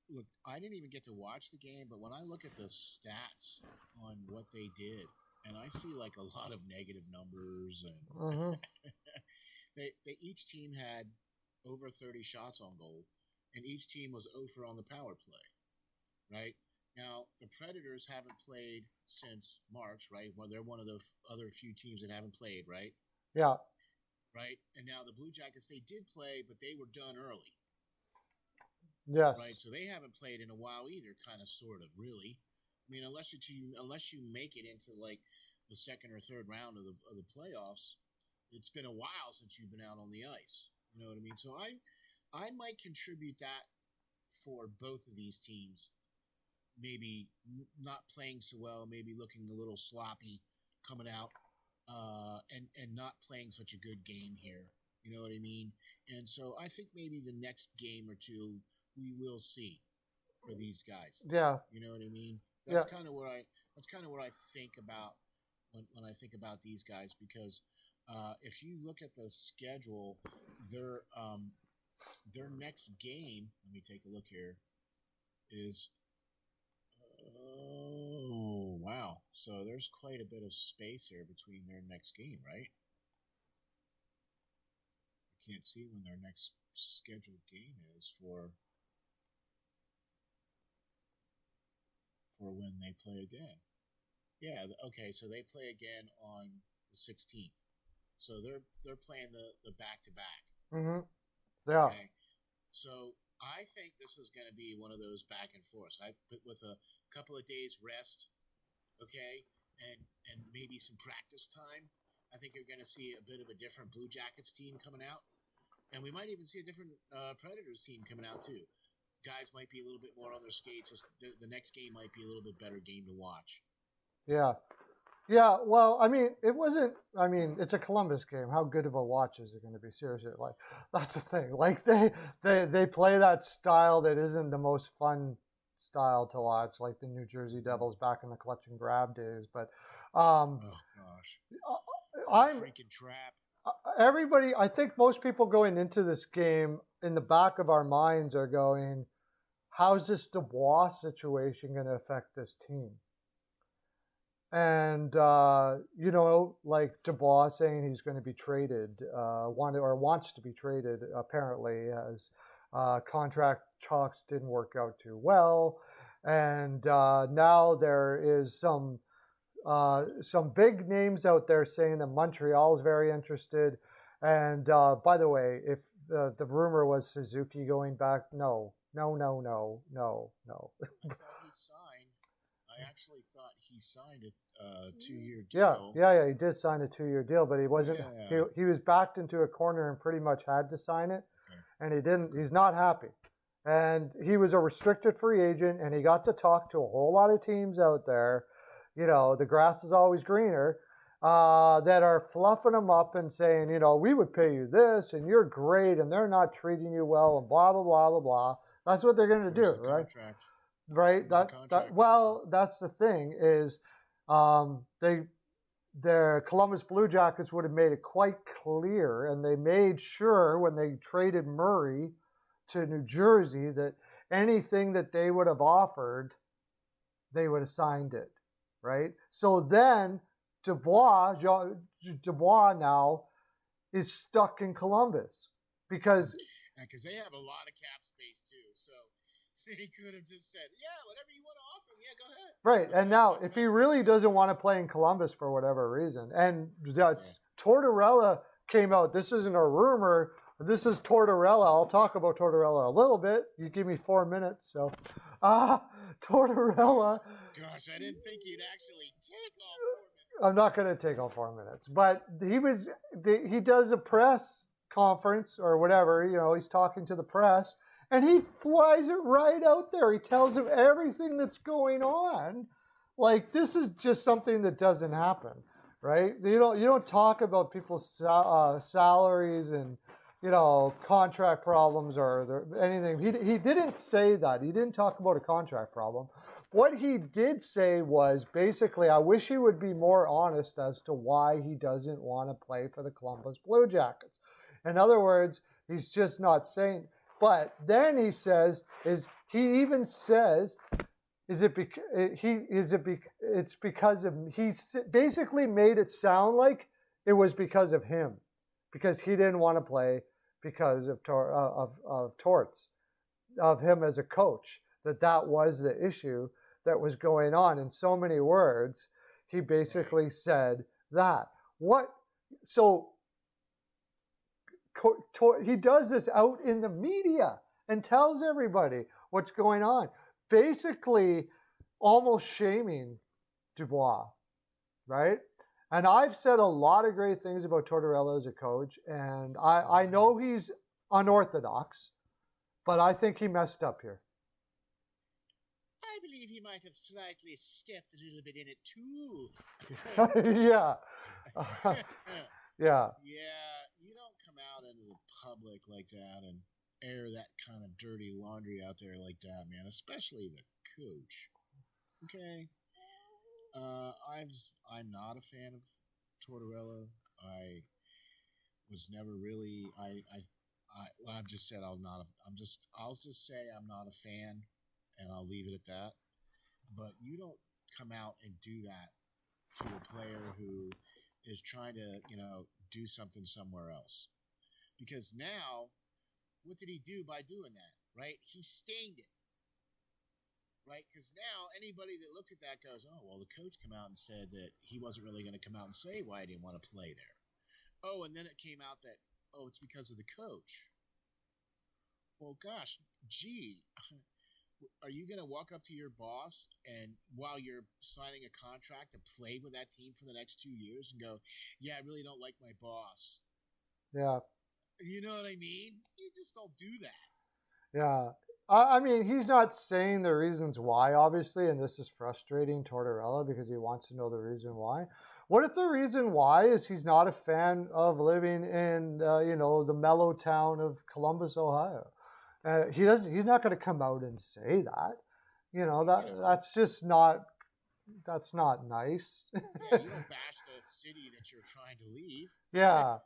Look, I didn't even get to watch the game, but when I look at the stats on what they did, and I see like a lot of negative numbers, and they each team had over 30 shots on goal, and each team was 0 for on the power play, right? Now, the Predators haven't played since March, right? Well, they're one of the other few teams that haven't played, right? Yeah. Right? And now the Blue Jackets, they did play, but they were done early. Yes. Right? So they haven't played in a while either, kind of, sort of, really. I mean, unless you make it into, like, the second or third round of the playoffs, it's been a while since you've been out on the ice. You know what I mean? So I might contribute that for both of these teams. Maybe not playing so well, maybe looking a little sloppy coming out, and not playing such a good game here. You know what I mean? And so I think maybe the next game or two we will see for these guys. Yeah. You know what I mean? That's kind of what I think about when I think about these guys, because if you look at the schedule, their next game, let me take a look here, is oh wow. So there's quite a bit of space here between their next game, right? I can't see when their next scheduled game is for when they play again. Yeah, okay, so they play again on the 16th. So they're playing the back-to-back. Mm-hmm. Yeah. Okay. So I think this is going to be one of those back and forth. With a couple of days rest, okay, and maybe some practice time, I think you're going to see a bit of a different Blue Jackets team coming out. And we might even see a different Predators team coming out too. Guys might be a little bit more on their skates. The next game might be a little bit better game to watch. Yeah. Yeah, well, I mean, it wasn't. I mean, it's a Columbus game. How good of a watch is it going to be? Seriously, like that's the thing. Like they play that style that isn't the most fun style to watch, like the New Jersey Devils back in the clutch and grab days. But oh gosh, I'm freaking trap. Everybody. I think most people going into this game in the back of our minds are going, "How's this Dubois situation going to affect this team?" And like Dubois saying he's going to be traded, wants to be traded. Apparently, as contract talks didn't work out too well, and now there is some big names out there saying that Montreal is very interested. And by the way, if the rumor was Suzuki going back, no. I thought he signed. I actually thought he signed a 2-year deal. Yeah. He did sign a 2-year deal, but he wasn't. Yeah. He was backed into a corner and pretty much had to sign it, and he didn't. He's not happy, and he was a restricted free agent, and he got to talk to a whole lot of teams out there. The grass is always greener. That are fluffing him up and saying, we would pay you this, and you're great, and they're not treating you well, and blah blah blah blah blah. That's what they're going to do, right? Contract? Right. That's the thing is, their Columbus Blue Jackets would have made it quite clear, and they made sure when they traded Murray to New Jersey that anything that they would have offered, they would have signed it, right? So then Dubois now is stuck in Columbus because they have a lot of cap space too, so they could have just said, yeah, whatever you want to offer, yeah, go ahead. Right, and now if he really doesn't want to play in Columbus for whatever reason, and Tortorella came out, this isn't a rumor, this is Tortorella. I'll talk about Tortorella a little bit. You give me 4 minutes, so Tortorella. Gosh, I didn't think you'd actually take all 4 minutes. I'm not going to take all 4 minutes, but he does a press conference or whatever, he's talking to the press, and he flies it right out there. He tells them everything that's going on. Like, this is just something that doesn't happen, right? You don't talk about people's salaries and contract problems or anything. He didn't say that. He didn't talk about a contract problem. What he did say was basically, I wish he would be more honest as to why he doesn't want to play for the Columbus Blue Jackets. In other words, he's just not saying. But then he says, it's because of, he basically made it sound like it was because of him, because he didn't want to play because of Torts, of him as a coach, that was the issue that was going on. In so many words, he basically said that. He does this out in the media and tells everybody what's going on, basically almost shaming Dubois, right? And I've said a lot of great things about Tortorella as a coach, and I know he's unorthodox, but I think he messed up here. I believe he might have slightly stepped a little bit in it too. Yeah. Yeah. Yeah, you don't come out into the public like that and air that kind of dirty laundry out there like that, man, especially the coach. Okay. I'm not a fan of Tortorella. I was never really. I've just said I'll just say I'm not a fan, and I'll leave it at that. But you don't come out and do that to a player who is trying to, do something somewhere else. Because now, what did he do by doing that? Right? He stained it. Right? Because now anybody that looks at that goes, oh, well, the coach came out and said that he wasn't really going to come out and say why he didn't want to play there. Oh, and then it came out that, it's because of the coach. Well, gosh, are you going to walk up to your boss and while you're signing a contract to play with that team for the next 2 years and go, yeah, I really don't like my boss? Yeah. You know what I mean? You just don't do that. Yeah. I mean, he's not saying the reasons why, obviously, and this is frustrating Tortorella because he wants to know the reason why. What if the reason why is he's not a fan of living in, the mellow town of Columbus, Ohio? He doesn't. He's not going to come out and say that. That's just not. That's not nice. Yeah, you don't bash the city that you're trying to leave. Yeah.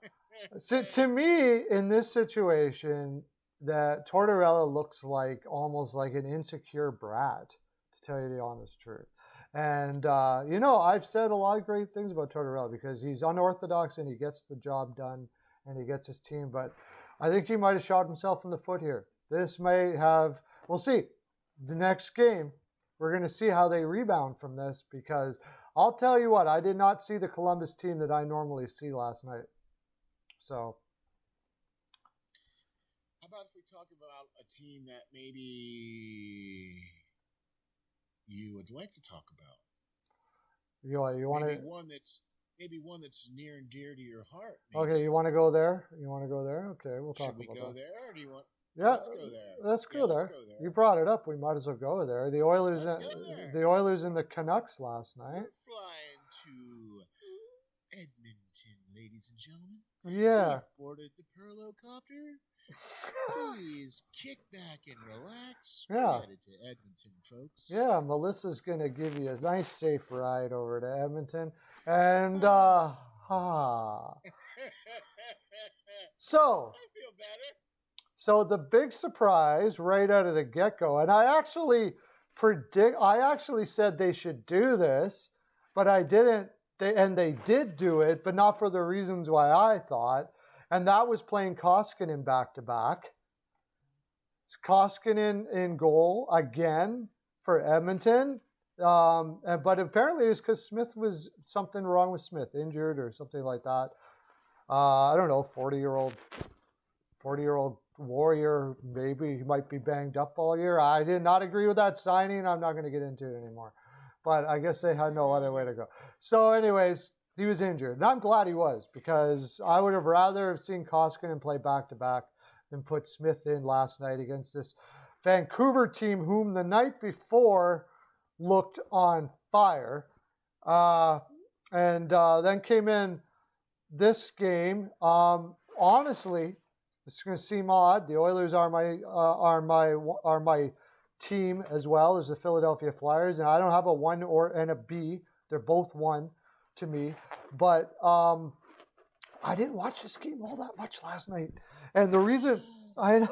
So to me, in this situation, that Tortorella looks like almost like an insecure brat, to tell you the honest truth. And I've said a lot of great things about Tortorella because he's unorthodox and he gets the job done and he gets his team. But I think he might have shot himself in the foot here. This may have. We'll see. The next game, we're going to see how they rebound from this because I'll tell you what, I did not see the Columbus team that I normally see last night. So, how about if we talk about a team that maybe you would like to talk about? You want maybe one that's near and dear to your heart. Maybe. Okay, you want to go there? Okay, we'll talk about that. Should we go there, or do you want? Yeah, let's go there. Let's go there. You brought it up. We might as well go there. The Oilers and the Canucks last night. We're flying to Edmonton, ladies and gentlemen. Yeah. We boarded the Pearlo copter. Please kick back and relax. Yeah. We're headed to Edmonton, folks. Yeah, Melissa's going to give you a nice, safe ride over to Edmonton. And, So. I feel better. So the big surprise right out of the get-go, and I actually said they should do this, but I didn't. They did do it, but not for the reasons why I thought. And that was playing Koskinen back-to-back. Koskinen in goal again for Edmonton. But apparently it was because was something wrong with Smith, injured or something like that. I don't know, 40-year-old Warrior, maybe he might be banged up all year. I did not agree with that signing. I'm not going to get into it anymore. But I guess they had no other way to go. So anyways, he was injured. And I'm glad he was because I would have rather seen Koskinen play back-to-back than put Smith in last night against this Vancouver team whom the night before looked on fire. And then came in this game. Honestly, this is going to seem odd. The Oilers are my team as well as the Philadelphia Flyers, and I don't have a 1 and a B. They're both 1 to me. But I didn't watch this game all that much last night, and the reason and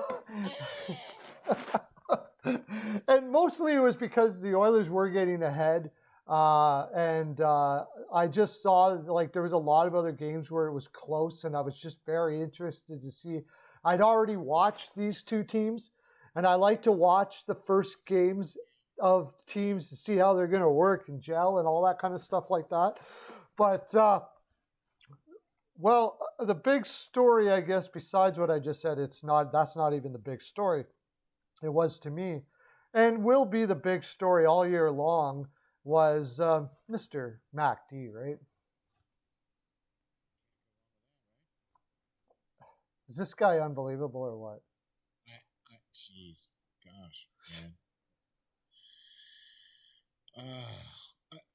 mostly it was because the Oilers were getting ahead. I just saw like there was a lot of other games where it was close, and I was just very interested to see. I'd already watched these two teams, and I like to watch the first games of teams to see how they're going to work and gel and all that kind of stuff like that. But, the big story, I guess, besides what I just said, that's not even the big story. It was to me, and will be the big story all year long, was Mr. Mac D, right? Is this guy unbelievable or what? Jeez, gosh, man.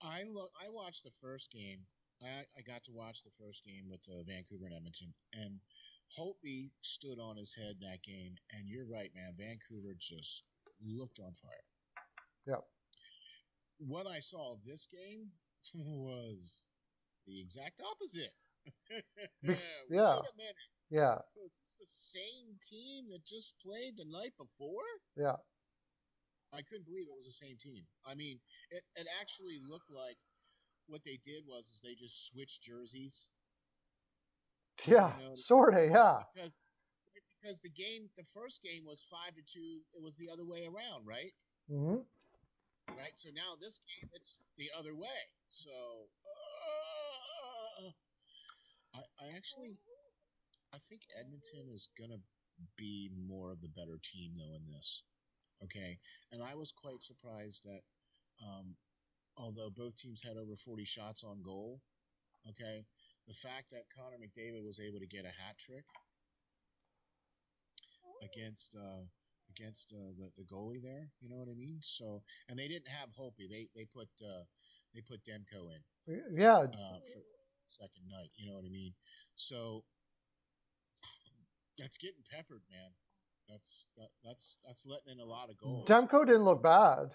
I watched the first game. I got to watch the first game with Vancouver and Edmonton, and Holtby stood on his head that game. And you're right, man. Vancouver just looked on fire. Yep. What I saw of this game was the exact opposite. Yeah. Wait a minute. Yeah. Was this the same team that just played the night before? Yeah. I couldn't believe it was the same team. I mean, it actually looked like what they did was they just switched jerseys. Yeah, sort of, yeah. Because the first game was 5-2. It was the other way around, right? Mm-hmm. Right. So now this game, it's the other way. So I think Edmonton is gonna be more of the better team though in this. Okay, and I was quite surprised that, although both teams had over 40 shots on goal, okay, the fact that Connor McDavid was able to get a hat trick, against the goalie there. You know what I mean? So, and they didn't have Holtby. They put Demko in. Yeah. For second night. You know what I mean? So that's getting peppered, man. That's letting in a lot of goals. Demko didn't look bad.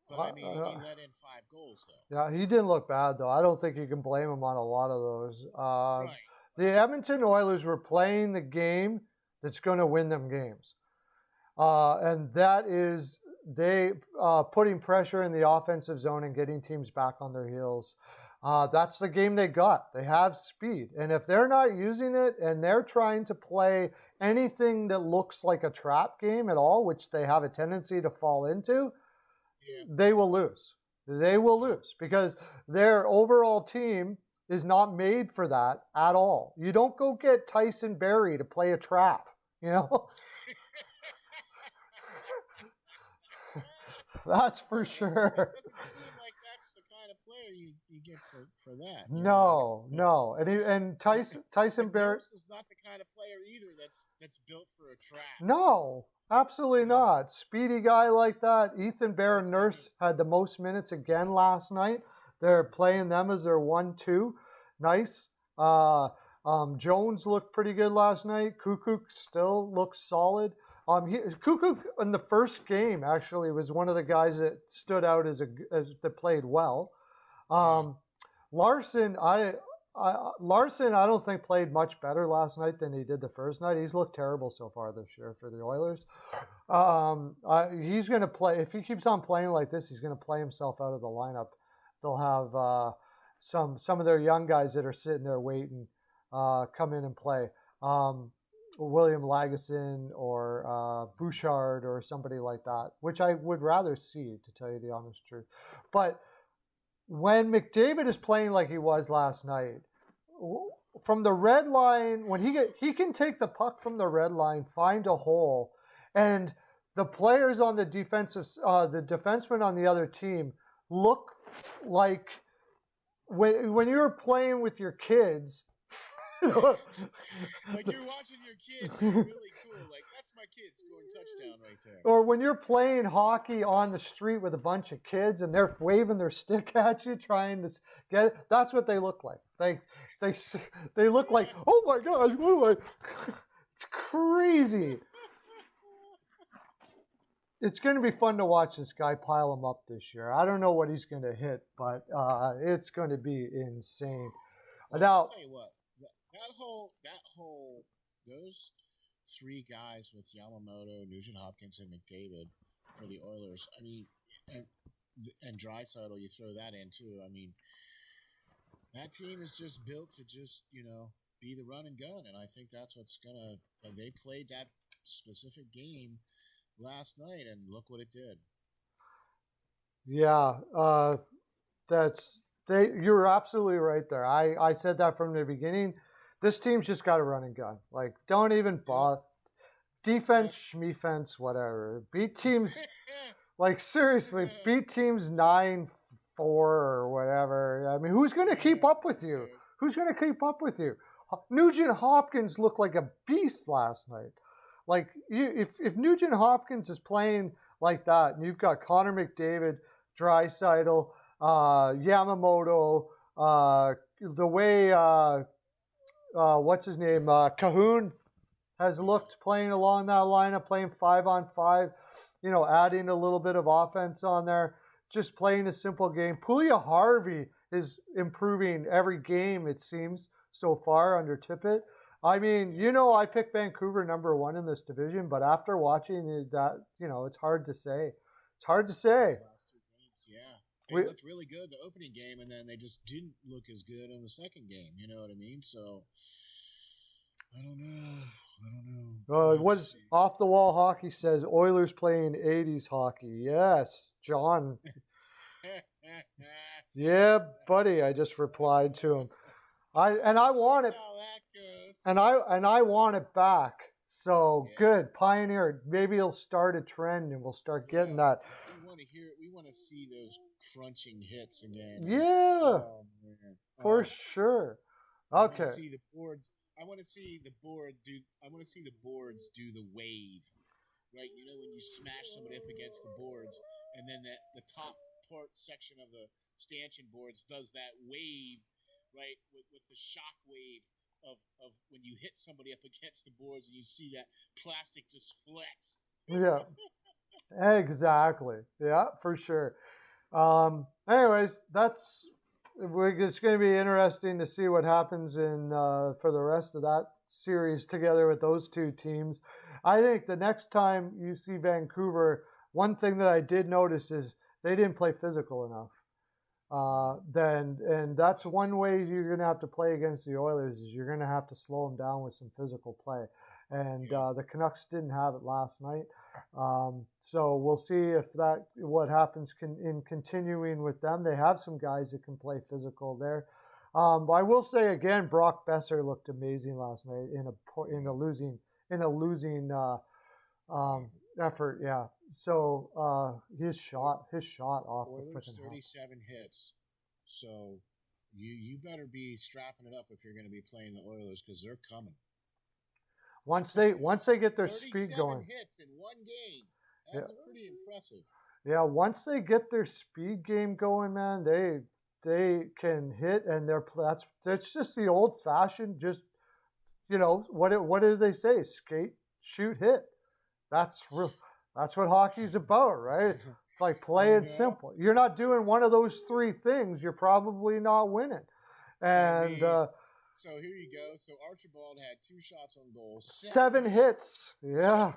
But I mean, he let in 5 goals though. Yeah, he didn't look bad though. I don't think you can blame him on a lot of those. Right. The Edmonton Oilers were playing the game that's going to win them games, and that is they putting pressure in the offensive zone and getting teams back on their heels. That's the game they got. They have speed, and if they're not using it and they're trying to play anything that looks like a trap game at all, which they have a tendency to fall into, they will lose. They will lose because their overall team is not made for that at all. You don't go get Tyson Barrie to play a trap, you know? That's for sure. It doesn't seem like that's the kind of player you get for that. No. And Tyson Barrie is not the kind of player either that's built for a trap. No, absolutely not. Speedy guy like that. Ethan Bear and Nurse had the most minutes again last night. They're playing them as their 1-2. Nice. Jones looked pretty good last night. Kukuk still looks solid. Kukuk in the first game actually was one of the guys that stood out as that played well. Larson, I don't think played much better last night than he did the first night. He's looked terrible so far this year for the Oilers. He's going to play, if he keeps on playing like this, he's going to play himself out of the lineup. They'll have some of their young guys that are sitting there waiting come in and play. William Lagesson or Bouchard or somebody like that, which I would rather see, to tell you the honest truth. But when McDavid is playing like he was last night, from the red line, when he can take the puck from the red line, find a hole, and the players on the defensive, the defensemen on the other team look like when you're playing with your kids. Like you're watching your kids be really cool. Like, that's my kid scoring touchdown right there. Or when you're playing hockey on the street with a bunch of kids and they're waving their stick at you, trying to get it. That's what they look like. They look like, oh my gosh, it's crazy. It's going to be fun to watch this guy pile them up this year. I don't know what he's going to hit, but it's going to be insane. Well, now, I'll tell you what. Those 3 guys with Yamamoto, Nugent Hopkins, and McDavid for the Oilers. I mean, and Draisaitl, you throw that in too. I mean, that team is just built to just be the run and gun, and I think that's what's gonna. And they played that specific game last night, and look what it did. Yeah, you're absolutely right there. I said that from the beginning. This team's just got to run and gun. Like, don't even bother. Defense, schmefense, whatever. Beat teams, like, seriously, beat teams 9-4 or whatever. I mean, who's going to keep up with you? Who's going to keep up with you? Nugent Hopkins looked like a beast last night. Like, if Nugent Hopkins is playing like that, and you've got Connor McDavid, Draisaitl, Yamamoto, the way what's his name, Cahoon has looked playing along that lineup, playing 5-on-5, adding a little bit of offense on there, just playing a simple game. Puljujärvi is improving every game, it seems, so far under Tippett. I mean, I picked Vancouver number 1 in this division, but after watching that, it's hard to say. It's hard to say. Last 2 games, yeah. They looked really good the opening game, and then they just didn't look as good in the second game. You know what I mean? So, I don't know. It was Off the Wall Hockey says Oilers playing 80s hockey. Yes, John. Yeah, buddy. I just replied to him. I want it. And I want it back. So good, Pioneer. Maybe he'll start a trend, and we'll start getting that. We want to see those crunching hits again. Yeah, for sure. Okay. I see the boards. I want to see the board do. I want to see the boards do the wave, right? You know, when you smash somebody up against the boards, and then the top part section of the stanchion boards does that wave, right? With the shock wave of when you hit somebody up against the boards, and you see that plastic just flex. Yeah, exactly. Yeah, for sure. Anyways, it's going to be interesting to see what happens in for the rest of that series together with those two teams. I think the next time you see Vancouver, one thing that I did notice is they didn't play physical enough. And that's one way you're going to have to play against the Oilers is you're going to have to slow them down with some physical play. And the Canucks didn't have it last night. So we'll see if what happens in continuing with them. They have some guys that can play physical there. But I will say again, Brock Besser looked amazing last night in a losing effort. Yeah. So his shot off Oilers the freaking 37 hits. So you better be strapping it up if you're going to be playing the Oilers because they're coming. Once they get their speed going. 37 hits in one game. That's pretty impressive. Yeah, once they get their speed game going, man, they can hit, and that's just the old fashioned, just what do they say? Skate, shoot, hit. That's what hockey's about, right? It's like play it simple. You're not doing one of those three things, you're probably not winning. And so here you go. So Archibald had 2 shots on goal, 7 hits. Yeah. Right,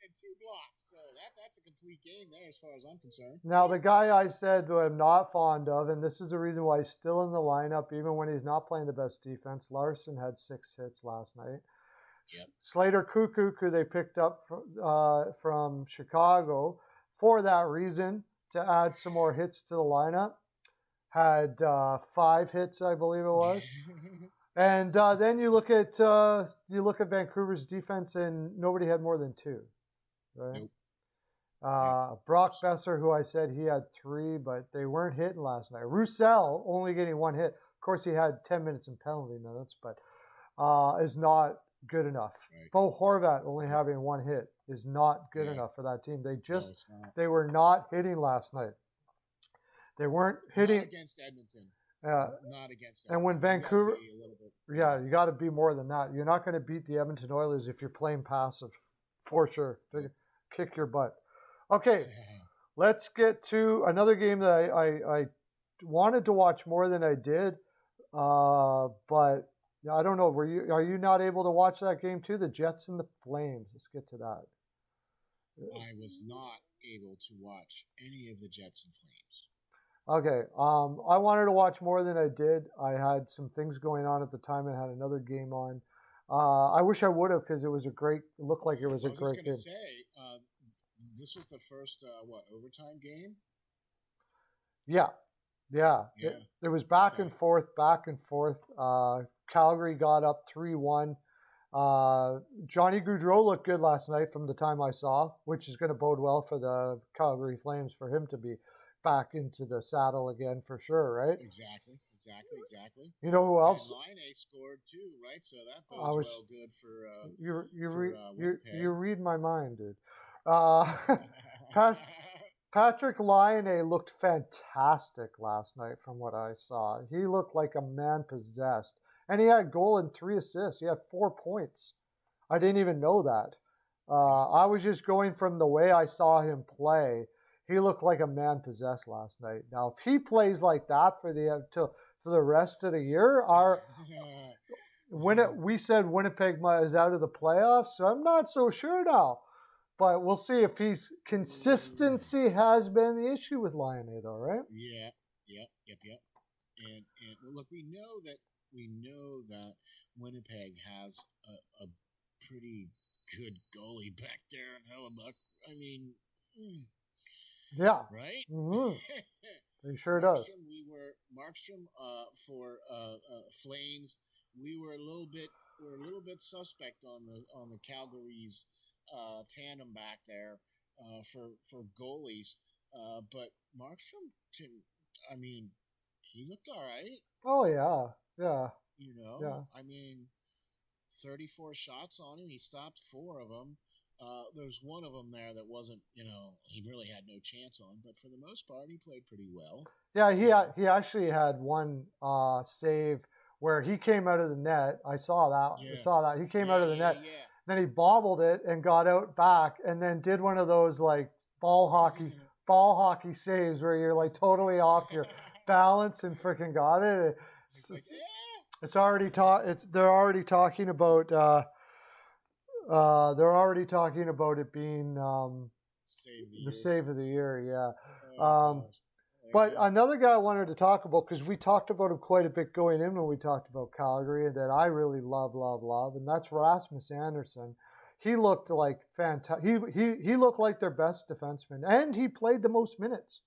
and 2 blocks. So that's a complete game there as far as I'm concerned. Now, the guy I said who I'm not fond of, and this is the reason why he's still in the lineup, even when he's not playing the best defense, Larson had 6 hits last night. Yep. Slater Kukuk, who they picked up from Chicago for that reason, to add some more hits to the lineup, had 5 hits, I believe it was. And then you look at Vancouver's defense, and nobody had more than 2, right? Nope. Brock Besser, who I said he had 3, but they weren't hitting last night. Roussel only getting 1 hit. Of course, he had 10 minutes in penalty minutes, but is not good enough. Right. Bo Horvat only having 1 hit is not good enough for that team. They were not hitting last night. They weren't hitting not against Edmonton. Not against Edmonton. And when Vancouver, you got to be more than that. You're not going to beat the Edmonton Oilers if you're playing passive, for sure. They kick your butt. Okay, let's get to another game that I wanted to watch more than I did, but I don't know. Are you not able to watch that game too? The Jets and the Flames. Let's get to that. I was not able to watch any of the Jets and Flames. Okay. I wanted to watch more than I did. I had some things going on at the time. I had another game on. I wish I would have because it looked like it was a great game. I was just going to say, this was the first, overtime game? Yeah. It was back and forth. Calgary got up 3-1. Johnny Gaudreau looked good last night from the time I saw, which is going to bode well for the Calgary Flames for him to be back into the saddle again for sure, right? Exactly. You know who else? And Laine scored too, right? So that bodes well good for you read my mind, dude. Patrick Laine looked fantastic last night from what I saw. He looked like a man possessed. And he had a goal and 3 assists. He had 4 points. I didn't even know that. I was just going from the way I saw him play. He looked like a man possessed last night. Now, if he plays like that for the rest of the year, we said Winnipeg is out of the playoffs, so I'm not so sure now. But we'll see if consistency has been the issue with Laine, though, right? Yeah. And well, look, we know that Winnipeg has a pretty good goalie back there in Hellebuck. I mean, yeah, right? Mm-hmm. He sure does. Markstrom for Flames. We were a little bit suspect on the Calgary's tandem back there for goalies, but Markstrom, he looked all right. Oh yeah. Yeah. I mean, 34 shots on him. He stopped 4 of them. There's one of them there that wasn't, he really had no chance on. But for the most part, he played pretty well. Yeah, he actually had one save where he came out of the net. I saw that. Yeah. I saw that. He came out of the net. Yeah. Then he bobbled it and got out back, and then did one of those like ball hockey saves where you're like totally off your balance and freaking got it. It's already they're already talking about it being the save of the year. Yeah. Oh, but another guy I wanted to talk about, because we talked about him quite a bit going in when we talked about Calgary, and that I really love, and that's Rasmus Andersson. He looked like fantastic. He looked like their best defenseman, and he played the most minutes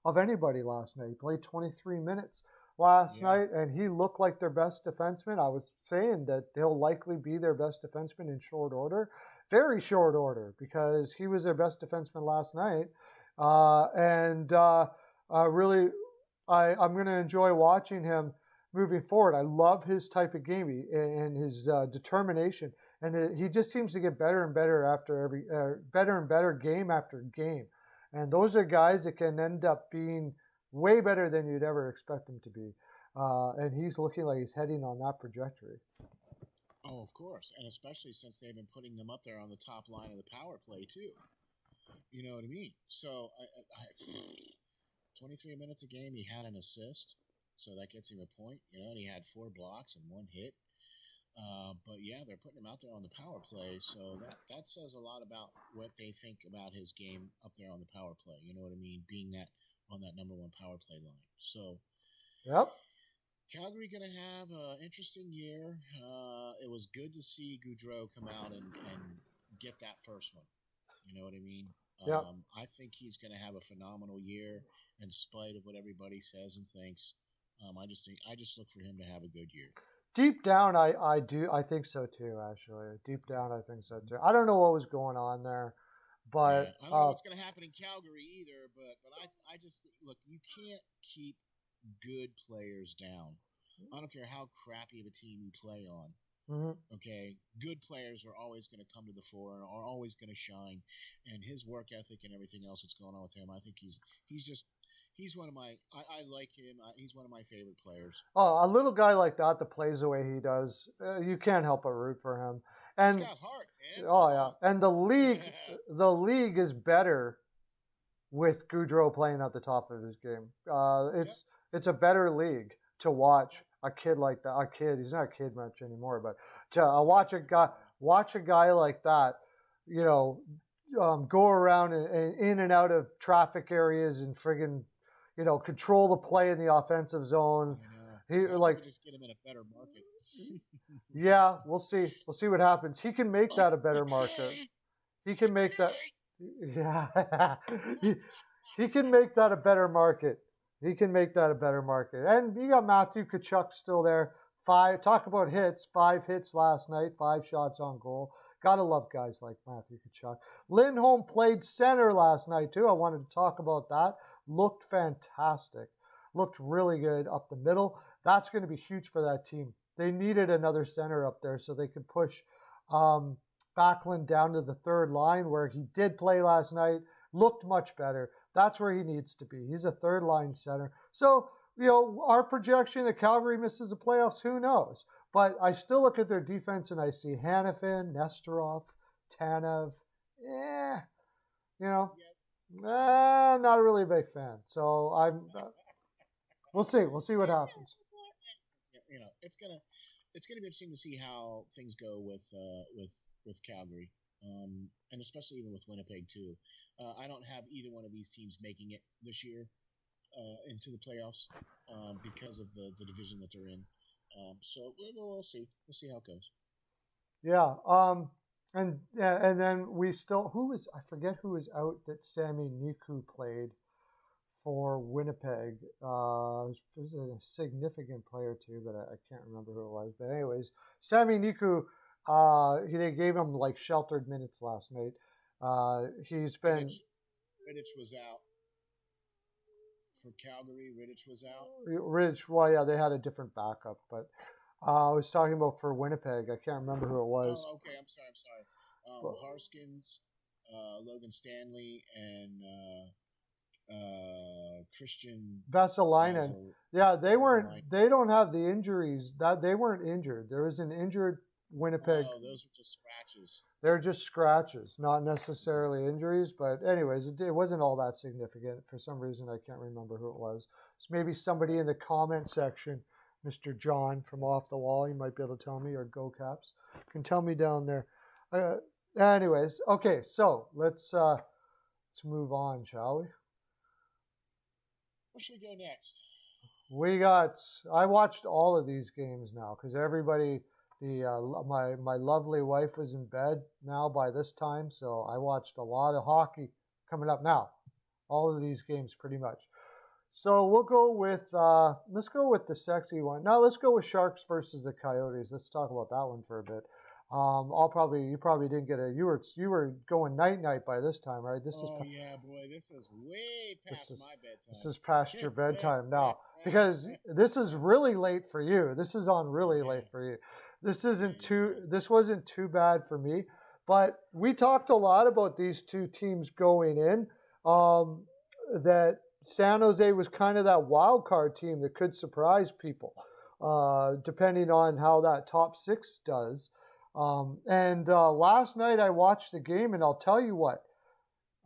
of anybody last night. He played 23 minutes last night, and he looked like their best defenseman. I was saying that he'll likely be their best defenseman in short order, very short order, because he was their best defenseman last night. Really, I'm going to enjoy watching him moving forward. I love his type of game and his determination, and he just seems to get better and better after better game after game. And those are guys that can end up being way better than you'd ever expect them to be. And he's looking like he's heading on that trajectory. Oh, of course, and especially since they've been putting them up there on the top line of the power play too. You know what I mean? So, 23 minutes a game, he had an assist, so that gets him a point. And he had 4 blocks and 1 hit. But yeah, they're putting him out there on the power play, so that says a lot about what they think about his game up there on the power play. You know what I mean? Being that on that number 1 power play line. So, yep. Calgary going to have an interesting year. It was good to see Gaudreau come out and get that first one. You know what I mean? Yep. I think he's going to have a phenomenal year in spite of what everybody says and thinks. I just look for him to have a good year. Deep down, I think so too. Actually, deep down, I think so too. I don't know what was going on there, but I don't know what's going to happen in Calgary either. But I just look. You can't keep good players down. I don't care how crappy of a team you play on. Mm-hmm. Okay, good players are always going to come to the fore and are always going to shine. And his work ethic and everything else that's going on with him, I think he's one of my. I like him. He's one of my favorite players. Oh, a little guy like that plays the way he does, you can't help but root for him. And he's got heart, man. Oh yeah, and the league is better with Gaudreau playing at the top of his game. It's a better league to watch a kid like that. A kid, he's not a kid much anymore, but to watch a guy like that, go around and in and out of traffic areas and friggin', control the play in the offensive zone. Just get him in a better market. Yeah, we'll see. We'll see what happens. He can make that a better market. He can make that. Yeah, he can make that a better market. He can make that a better market. And you got Matthew Tkachuk still there. Talk about hits. 5 hits last night. 5 shots on goal. Gotta love guys like Matthew Tkachuk. Lindholm played center last night too. I wanted to talk about that. Looked fantastic. Looked really good up the middle. That's going to be huge for that team. They needed another center up there so they could push Backlund down to the third line where he did play last night. Looked much better. That's where he needs to be. He's a third line center. So, our projection that Calgary misses the playoffs, who knows? But I still look at their defense and I see Hanifin, Nesterov, Tanev. Not really a big fan. So we'll see. We'll see what happens. It's gonna be interesting to see how things go with Calgary, and especially even with Winnipeg too. I don't have either one of these teams making it this year into the playoffs because of the division that they're in. So we'll see. We'll see how it goes. Yeah. And then we still I forget who was out that Sami Niku played for Winnipeg. It was a significant player too, but I can't remember who it was. But anyways, Sami Niku, they gave him like sheltered minutes last night. He's been. Rittich was out. For Calgary, Rittich was out. Well, yeah, they had a different backup, but I was talking about for Winnipeg. I can't remember who it was. Oh, okay. I'm sorry. I'm sorry. But Harskins, Logan Stanley, and Christian Vesalainen. Vasil. Yeah, they weren't. Vesalainen. They don't have the injuries that they weren't injured. There was an injured Winnipeg. Oh, those are just scratches. They're just scratches, not necessarily injuries. But anyways, it wasn't all that significant. For some reason, I can't remember who it was. It's maybe somebody in the comment section, Mr. John from Off the Wall. You might be able to tell me, or Go Caps can tell me down there. Anyways, okay, so let's move on, shall we? Where should we go next? I watched all of these games now because everybody, my lovely wife was in bed now by this time, so I watched a lot of hockey coming up now. All of these games pretty much. So we'll go with let's go with the sexy one. Now let's go with Sharks versus the Coyotes. Let's talk about that one for a bit. You probably didn't get you were going night by this time, right? Yeah, boy, this is way past my bedtime. This is past your bedtime now because this is really late for you. This is on really late for you. This wasn't too bad for me, but we talked a lot about these two teams going in. That San Jose was kind of that wild card team that could surprise people, depending on how that top six does. Last night I watched the game, and I'll tell you what,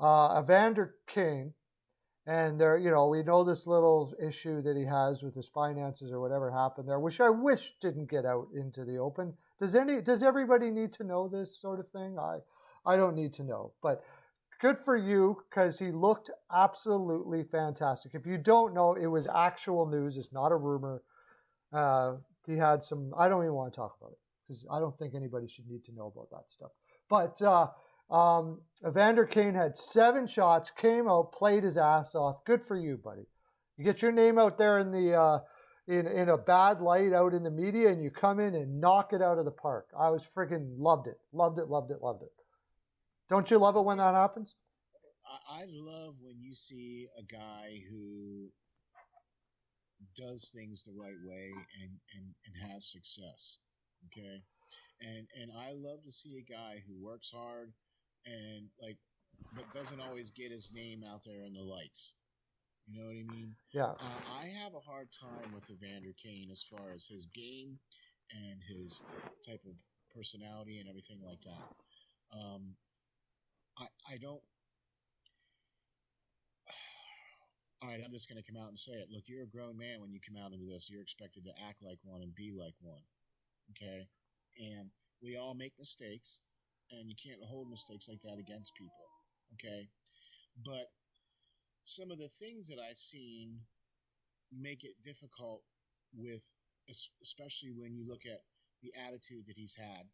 Evander Kane, and there, we know this little issue that he has with his finances or whatever happened there, which I wish didn't get out into the open. Does everybody need to know this sort of thing? I don't need to know, but good for you because he looked absolutely fantastic. If you don't know, it was actual news. It's not a rumor. He had some. I don't even want to talk about it, because I don't think anybody should need to know about that stuff. But Evander Kane had 7 shots, came out, played his ass off. Good for you, buddy. You get your name out there in the in a bad light out in the media, and you come in and knock it out of the park. I was freaking loved it. Don't you love it when that happens? I love when you see a guy who does things the right way and has success. Okay, and I love to see a guy who works hard and but doesn't always get his name out there in the lights. You know what I mean? Yeah. I have a hard time with Evander Kane as far as his game and his type of personality and everything like that. I don't. All right, I'm just going to come out and say it. Look, you're a grown man when you come out into this. You're expected to act like one and be like one. Okay? And we all make mistakes, and you can't hold mistakes like that against people. Okay? But some of the things that I've seen make it difficult with, especially when you look at the attitude that he's had,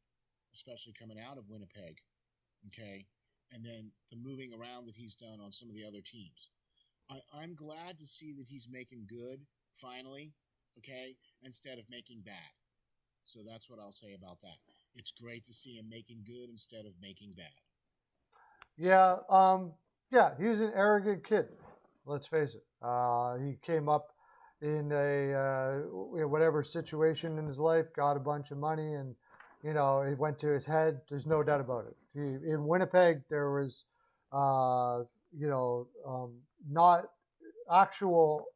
especially coming out of Winnipeg. Okay? And then the moving around that he's done on some of the other teams. I'm glad to see that he's making good, finally, okay, instead of making bad. So that's what I'll say about that. It's great to see him making good instead of making bad. Yeah, he was an arrogant kid. Let's face it. He came up in a whatever situation in his life, got a bunch of money, and it went to his head. There's no doubt about it. In Winnipeg, there was, not actual,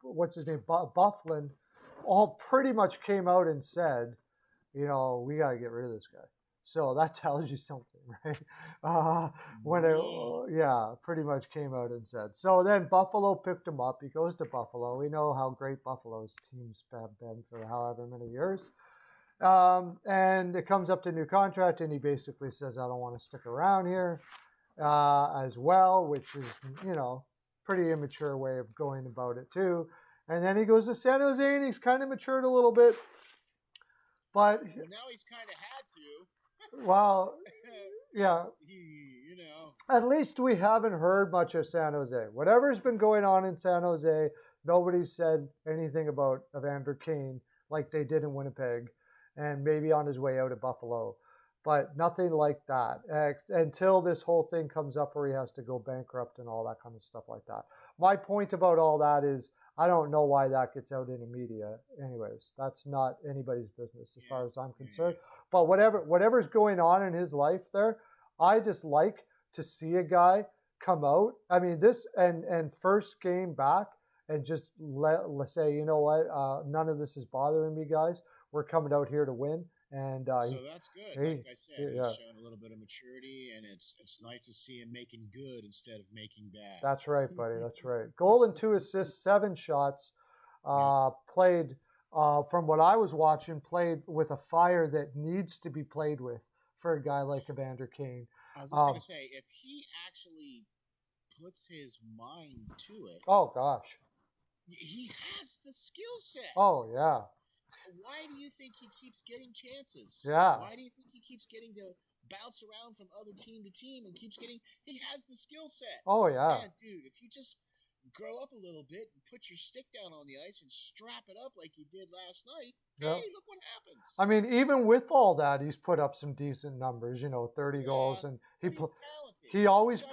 what's his name, Bufflin, all pretty much came out and said, we got to get rid of this guy. So that tells you something, right? Pretty much came out and said. So then Buffalo picked him up. He goes to Buffalo. We know how great Buffalo's teams have been for however many years. And it comes up to new contract, and he basically says, I don't want to stick around here as well, which is, pretty immature way of going about it too. And then he goes to San Jose, and he's kind of matured a little bit. But now he's kind of had to. Well, yeah. At least we haven't heard much of San Jose. Whatever's been going on in San Jose, nobody's said anything about Evander Kane like they did in Winnipeg, and maybe on his way out of Buffalo. but nothing like that until this whole thing comes up where he has to go bankrupt and all that kind of stuff like that. My point about all that is I don't know why that gets out in the media. Anyways, that's not anybody's business as far as I'm concerned. But whatever's going on in his life there, I just like to see a guy come out. I mean, this and first game back and just let's say, you know what, none of this is bothering me, guys. We're coming out here to win. And so that's good. Like I said, he's shown a little bit of maturity, and it's nice to see him making good instead of making bad. That's right, buddy. That's right. Goal and 2 assists, 7 shots. Played, from what I was watching, played with a fire that needs to be played with for a guy like Evander Kane. I was just going to say, if he actually puts his mind to it. Oh, gosh. He has the skill set. Oh, yeah. Why do you think he keeps getting chances? Yeah. Why do you think he keeps getting to bounce around from other team to team and keeps getting? He has the skill set. Oh yeah. Man, dude, if you just grow up a little bit and put your stick down on the ice and strap it up like you did last night, hey, look what happens. I mean, even with all that, he's put up some decent numbers. 30 goals, and he always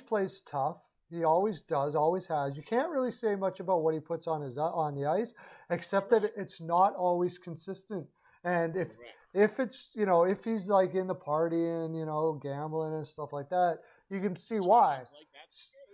plays tough. He always does, always has. You can't really say much about what he puts on the ice, except that it's not always consistent. And if it's if he's like in the party and gambling and stuff like that, you can see why.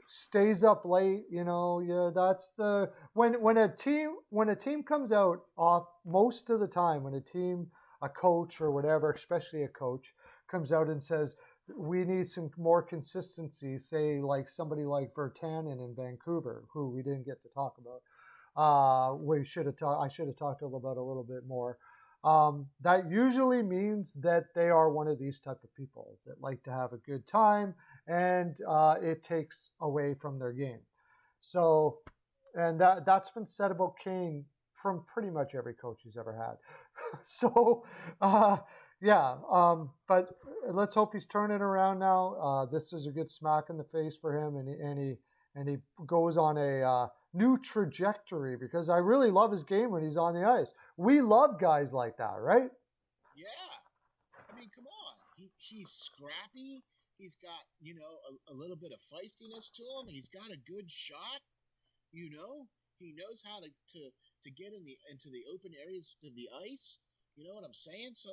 Stays up late, that's the when a team comes out off most of the time when a coach or whatever, especially a coach, comes out and says, we need some more consistency, say like somebody like Virtanen in Vancouver, who we didn't get to talk about. I should have talked about a little bit more. That usually means that they are one of these type of people that like to have a good time, and it takes away from their game. So, and that's been said about Kane from pretty much every coach he's ever had. So, but let's hope he's turning around now. This is a good smack in the face for him, and he goes on a new trajectory, because I really love his game when he's on the ice. We love guys like that, right? Yeah. I mean, come on. He's scrappy. He's got, a little bit of feistiness to him. He's got a good shot. He knows how to get into the open areas to the ice. You know what I'm saying? So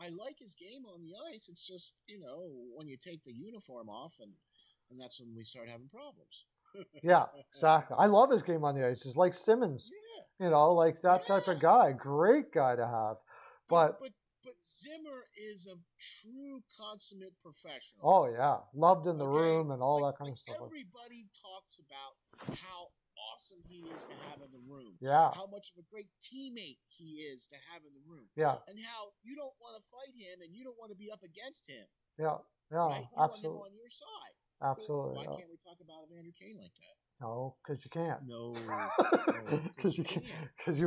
I like his game on the ice. It's just, when you take the uniform off, and that's when we start having problems. Yeah, exactly. I love his game on the ice. It's like Simmons, like that type of guy. Great guy to have. But Zimmer is a true consummate professional. Oh yeah, loved in the room and all that kind of stuff. Everybody talks about how awesome he is to have in the room. Yeah. How much of a great teammate he is to have in the room. Yeah. And how you don't want to fight him and you don't want to be up against him. Yeah. Yeah. Right? You absolutely. want him on your side. Absolutely. Why can't we talk about Evander Kane like that? No, because you can't. No, because you can't. Because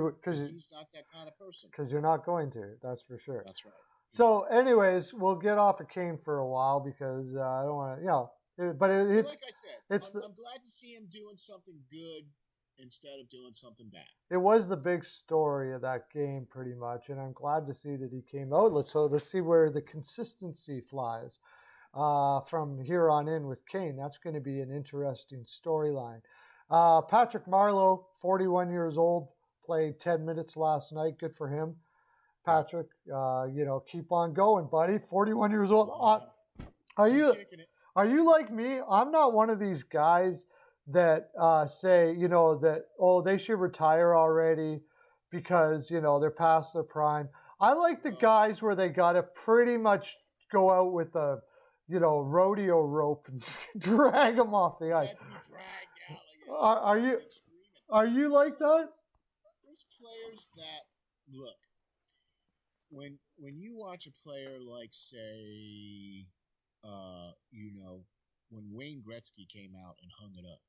he's not that kind of person. Because you're not going to. That's for sure. That's right. So, anyways, we'll get off of Kane for a while, because I don't want to, but it's like I said, I'm glad to see him doing something good instead of doing something bad. It was the big story of that game, pretty much, and I'm glad to see that he came out. Let's see where the consistency flies from here on in with Kane. That's going to be an interesting storyline. Patrick Marleau, 41 years old, played 10 minutes last night. Good for him. Patrick, keep on going, buddy. 41 years old. Are you like me? I'm not one of these guys that say, they should retire already because, they're past their prime. I like the guys where they got to pretty much go out with a, rodeo rope and drag them off the ice. Are you like that? There's players that, look, when you watch a player like, say, when Wayne Gretzky came out and hung it up,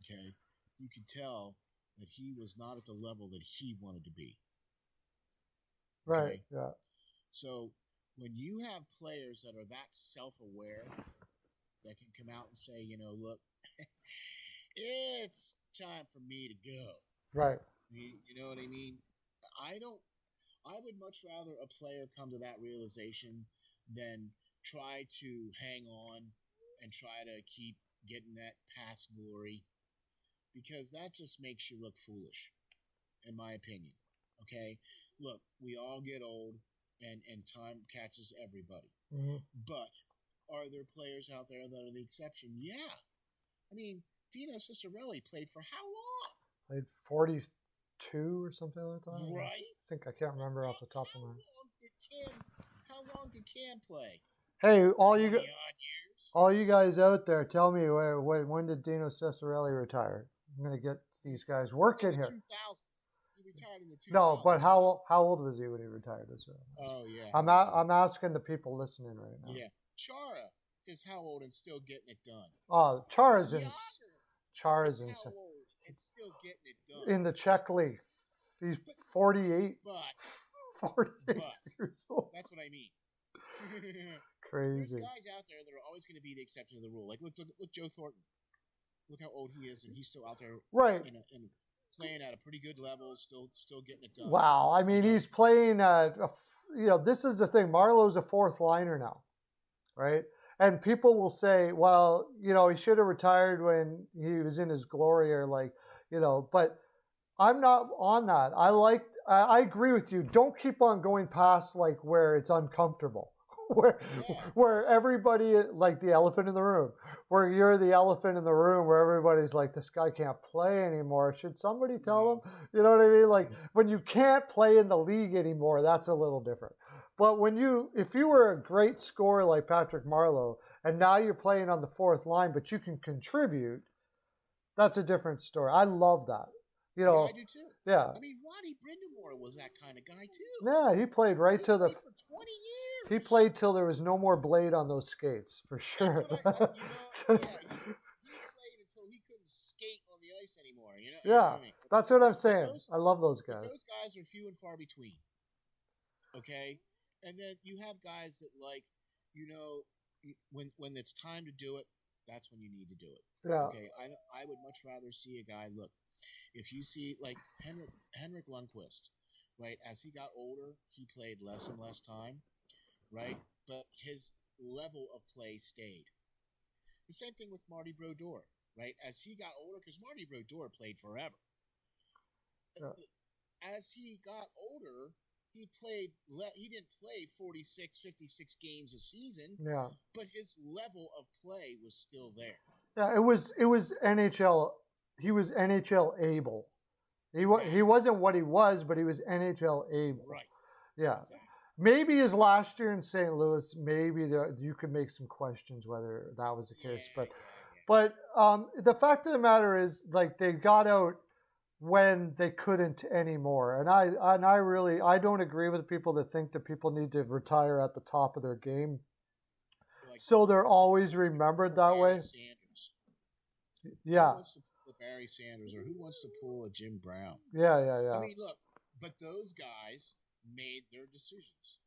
okay, you could tell that he was not at the level that he wanted to be. Okay? Right, yeah. So when you have players that are that self-aware, that can come out and say, look, it's time for me to go. Right. You know what I mean? I would much rather a player come to that realization than try to hang on and try to keep getting that past glory, because that just makes you look foolish, in my opinion. Okay? Look, we all get old and time catches everybody. Mhm. But are there players out there that are the exception? Yeah. I mean, Dino Ciccarelli played for how long? Played 42 or something like that. Right? I think I can't remember off the top of my head. How long did Cam play? Hey, 20 odd years? all you guys out there, tell me when did Dino Ciccarelli retire? I'm gonna get these guys working In the here. 2000s. He retired in the 2000s. No, but how old was he when he retired? Oh, yeah. I'm asking the people listening right now. Yeah. Chara is how old and still getting it done. Oh, Chara's Yager is in how old and still getting it done. in the Czech league. He's 48. But 48 years old. that's what I mean. Crazy. There's guys out there that are always going to be the exception to the rule. Like look Joe Thornton. Look how old he is, and he's still out there, right? In playing at a pretty good level, still getting it done. Wow, I mean, he's playing at this is the thing. Marlowe's a fourth liner now, right? And people will say, well, he should have retired when he was in his glory, or but I'm not on that. I agree with you. Don't keep on going past where it's uncomfortable. Where everybody, like the elephant in the room, where you're the elephant in the room, where everybody's like, this guy can't play anymore. Should somebody tell him? You know what I mean? Like when you can't play in the league anymore, that's a little different. But if you were a great scorer like Patrick Marleau, and now you're playing on the fourth line, but you can contribute, that's a different story. I love that. Yeah, I do too. Yeah. I mean, Ronnie Brindamore was that kind of guy too. Yeah, he played right till for 20 years. He played till there was no more blade on those skates, for sure. He played until he couldn't skate on the ice anymore. Yeah, that's what I'm saying. I love those guys. Those guys are few and far between. Okay, and then you have guys that when it's time to do it, that's when you need to do it. Yeah. Okay, I would much rather see a guy look. If you see like Henrik Lundqvist, right? As he got older, he played less and less time, right? But his level of play stayed. The same thing with Marty Brodeur, right? As he got older, because Marty Brodeur played forever. Yeah. As he got older, he didn't play 46, 56 games a season. Yeah. But his level of play was still there. Yeah, it was NHL. He was NHL able. He wasn't what he was, but he was NHL able. Right. Yeah. Exactly. Maybe his last year in St. Louis, maybe you could make some questions whether that was the case. But the fact of the matter is, they got out when they couldn't anymore, and I don't agree with people that think that people need to retire at the top of their game, so they're always remembered that way. Sanders. Yeah. Who wants to pull a Barry Sanders, or who wants to pull a Jim Brown? Yeah. I mean, look, but those guys made their decisions,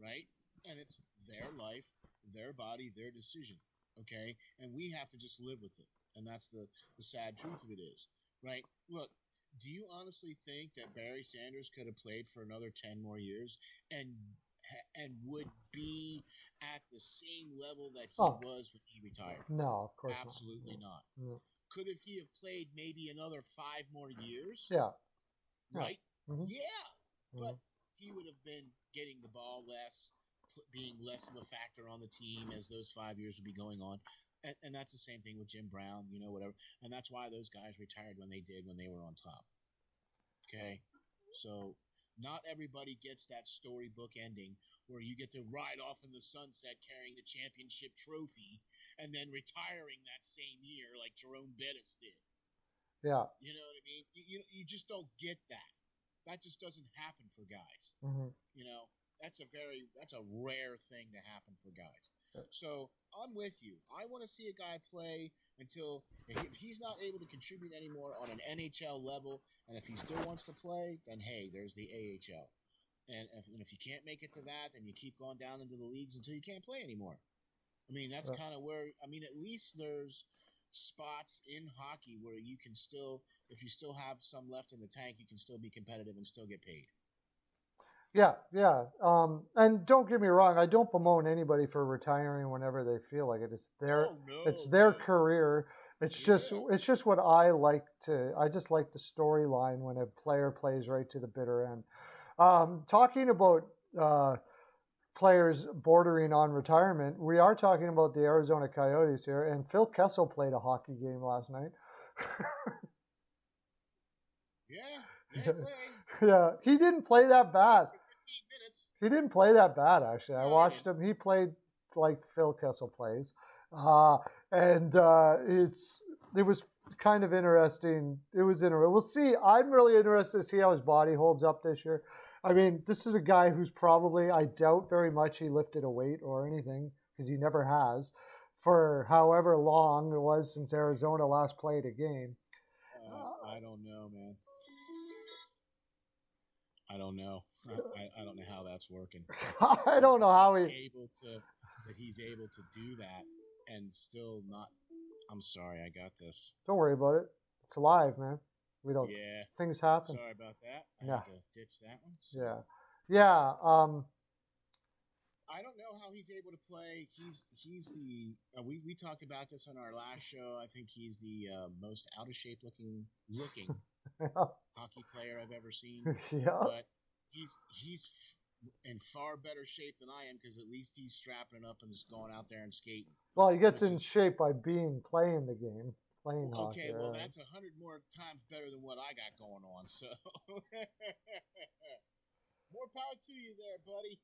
right? And it's their life, their body, their decision, okay? And we have to just live with it. And that's the sad truth of it is, right? Look, do you honestly think that Barry Sanders could have played for another 10 more years and would be at the same level that he was when he retired? No, of course absolutely not. No. Could he have played maybe another 5 more years? Yeah. Right? Mm-hmm. Yeah. But he would have been getting the ball less, being less of a factor on the team as those 5 years would be going on. And that's the same thing with Jim Brown, whatever. And that's why those guys retired when they did, when they were on top. Okay? So not everybody gets that storybook ending where you get to ride off in the sunset carrying the championship trophy and then retiring that same year like Jerome Bettis did. Yeah. You know what I mean? You just don't get that. That just doesn't happen for guys. Mm-hmm. That's a rare thing to happen for guys. So I'm with you. I want to see a guy play until if he's not able to contribute anymore on an NHL level, and if he still wants to play, then hey, there's the AHL. And if you can't make it to that, then you keep going down into the leagues until you can't play anymore. I mean, that's kind of where. I mean, at least there's spots in hockey where you can still, if you still have some left in the tank, you can still be competitive and still get paid. Yeah, yeah. And don't get me wrong, I don't bemoan anybody for retiring whenever they feel like it. Oh It's no, their man. career. Yeah. It's just what I like to. I just like the storyline when a player plays right to the bitter end. Talking about uh, players bordering on retirement, we are talking about the Arizona Coyotes here, and Phil Kessel played a hockey game last night. Yeah. Yeah. He played. Yeah, he didn't play that bad. Played for 15 minutes. He didn't play that bad, actually. I No, he watched didn't. him. He played like Phil Kessel plays, and it was kind of interesting. It was interesting. We'll see. I'm really interested to see how his body holds up this year. I mean, this is a guy who's probably, I doubt very much he lifted a weight or anything because he never has for however long it was since Arizona last played a game. I don't know, man. I don't know. I don't know how that's working. I don't know how he. He's able to do that and still not. I'm sorry, I got this. Don't worry about it. It's live, man. We don't. Yeah. Things happen. Sorry about that. I Yeah. had to ditch that one. So. Yeah. Yeah. I don't know how he's able to play. He's the we talked about this on our last show. I think he's the most out of shape looking hockey player I've ever seen. Yeah. But he's in far better shape than I am because at least he's strapping up and just going out there and skating. Well, he gets in shape by playing the game, playing hockey. Okay, well that's 100 more times better than what I got going on. So more power to you there, buddy.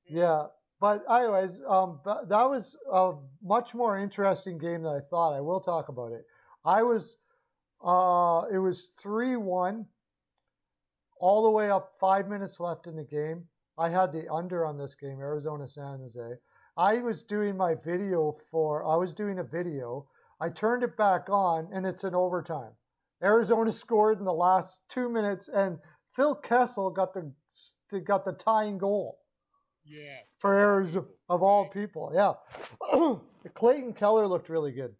Yeah, but anyways, that was a much more interesting game than I thought. I will talk about it. It was 3-1, all the way up, 5 minutes left in the game. I had the under on this game, Arizona San Jose. I was doing a video. I turned it back on, and it's an overtime. Arizona scored in the last 2 minutes, and Phil Kessel got the tying goal. Yeah. For Arizona, of all people, yeah. Clayton Keller looked really good.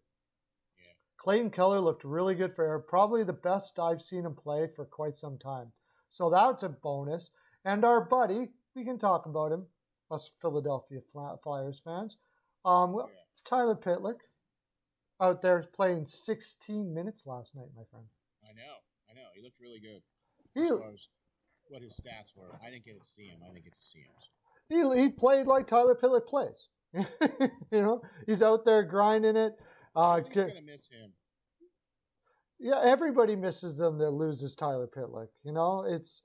Yeah. Clayton Keller looked really good for probably the best I've seen him play for quite some time. So that's a bonus. And our buddy, we can talk about him, us Philadelphia Flyers fans. Tyler Pitlick out there playing 16 minutes last night, my friend. I know. He looked really good. As far as what his stats were, I didn't get to see him. He played like Tyler Pitlick plays. He's out there grinding it. He's gonna miss him. Yeah, everybody misses them that loses Tyler Pitlick. It's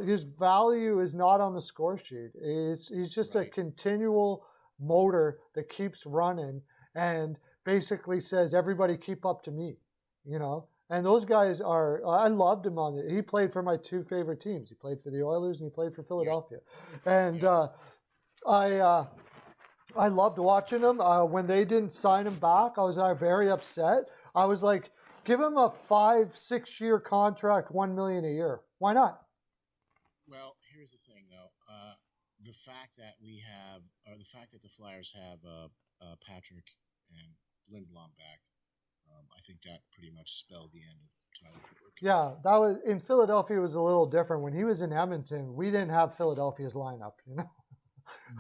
his value is not on the score sheet. He's just a continual motor that keeps running and basically says, everybody keep up to me, And those guys I loved him on it. He played for my two favorite teams. He played for the Oilers and he played for Philadelphia. Yeah. And I loved watching him. When they didn't sign him back, I was very upset. I was like, give him a 5-6 year contract, $1 million a year. Why not? Well, here's the thing, though. The fact that the Flyers have Patrick and Lindblom back, I think that pretty much spelled the end of Tyler Pitlick. Yeah, that was in Philadelphia. It was a little different. When he was in Edmonton, we didn't have Philadelphia's lineup.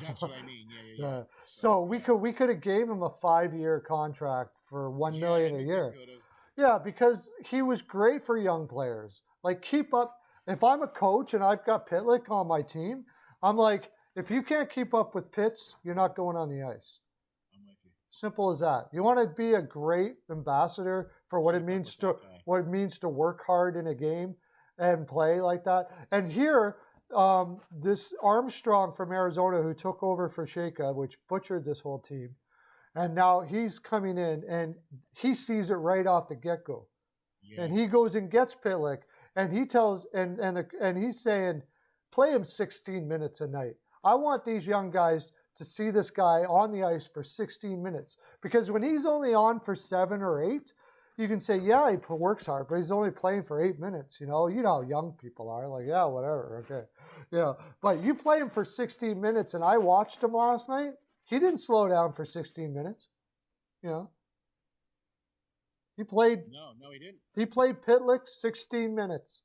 That's what I mean. Yeah. So we could have gave him a 5-year contract for $1 million a year. Yeah, because he was great for young players. Like, keep up. If I'm a coach and I've got Pitlick on my team, I'm like, if you can't keep up with Pitts, you're not going on the ice. I'm with you. Simple as that. You want to be a great ambassador for what it means to work hard in a game and play like that. And here, this Armstrong from Arizona who took over for Shaka, which butchered this whole team, and now he's coming in and he sees it right off the get-go. Yeah. And he goes and gets Pitlick. And he tells, and he's saying, play him 16 minutes a night. I want these young guys to see this guy on the ice for 16 minutes. Because when he's only on for 7 or 8, you can say, yeah, he works hard, but he's only playing for 8 minutes. You know how young people are. Like, yeah, whatever, okay. But you play him for 16 minutes, and I watched him last night. He didn't slow down for 16 minutes. He played. No, he didn't. He played Pitlick 16 minutes.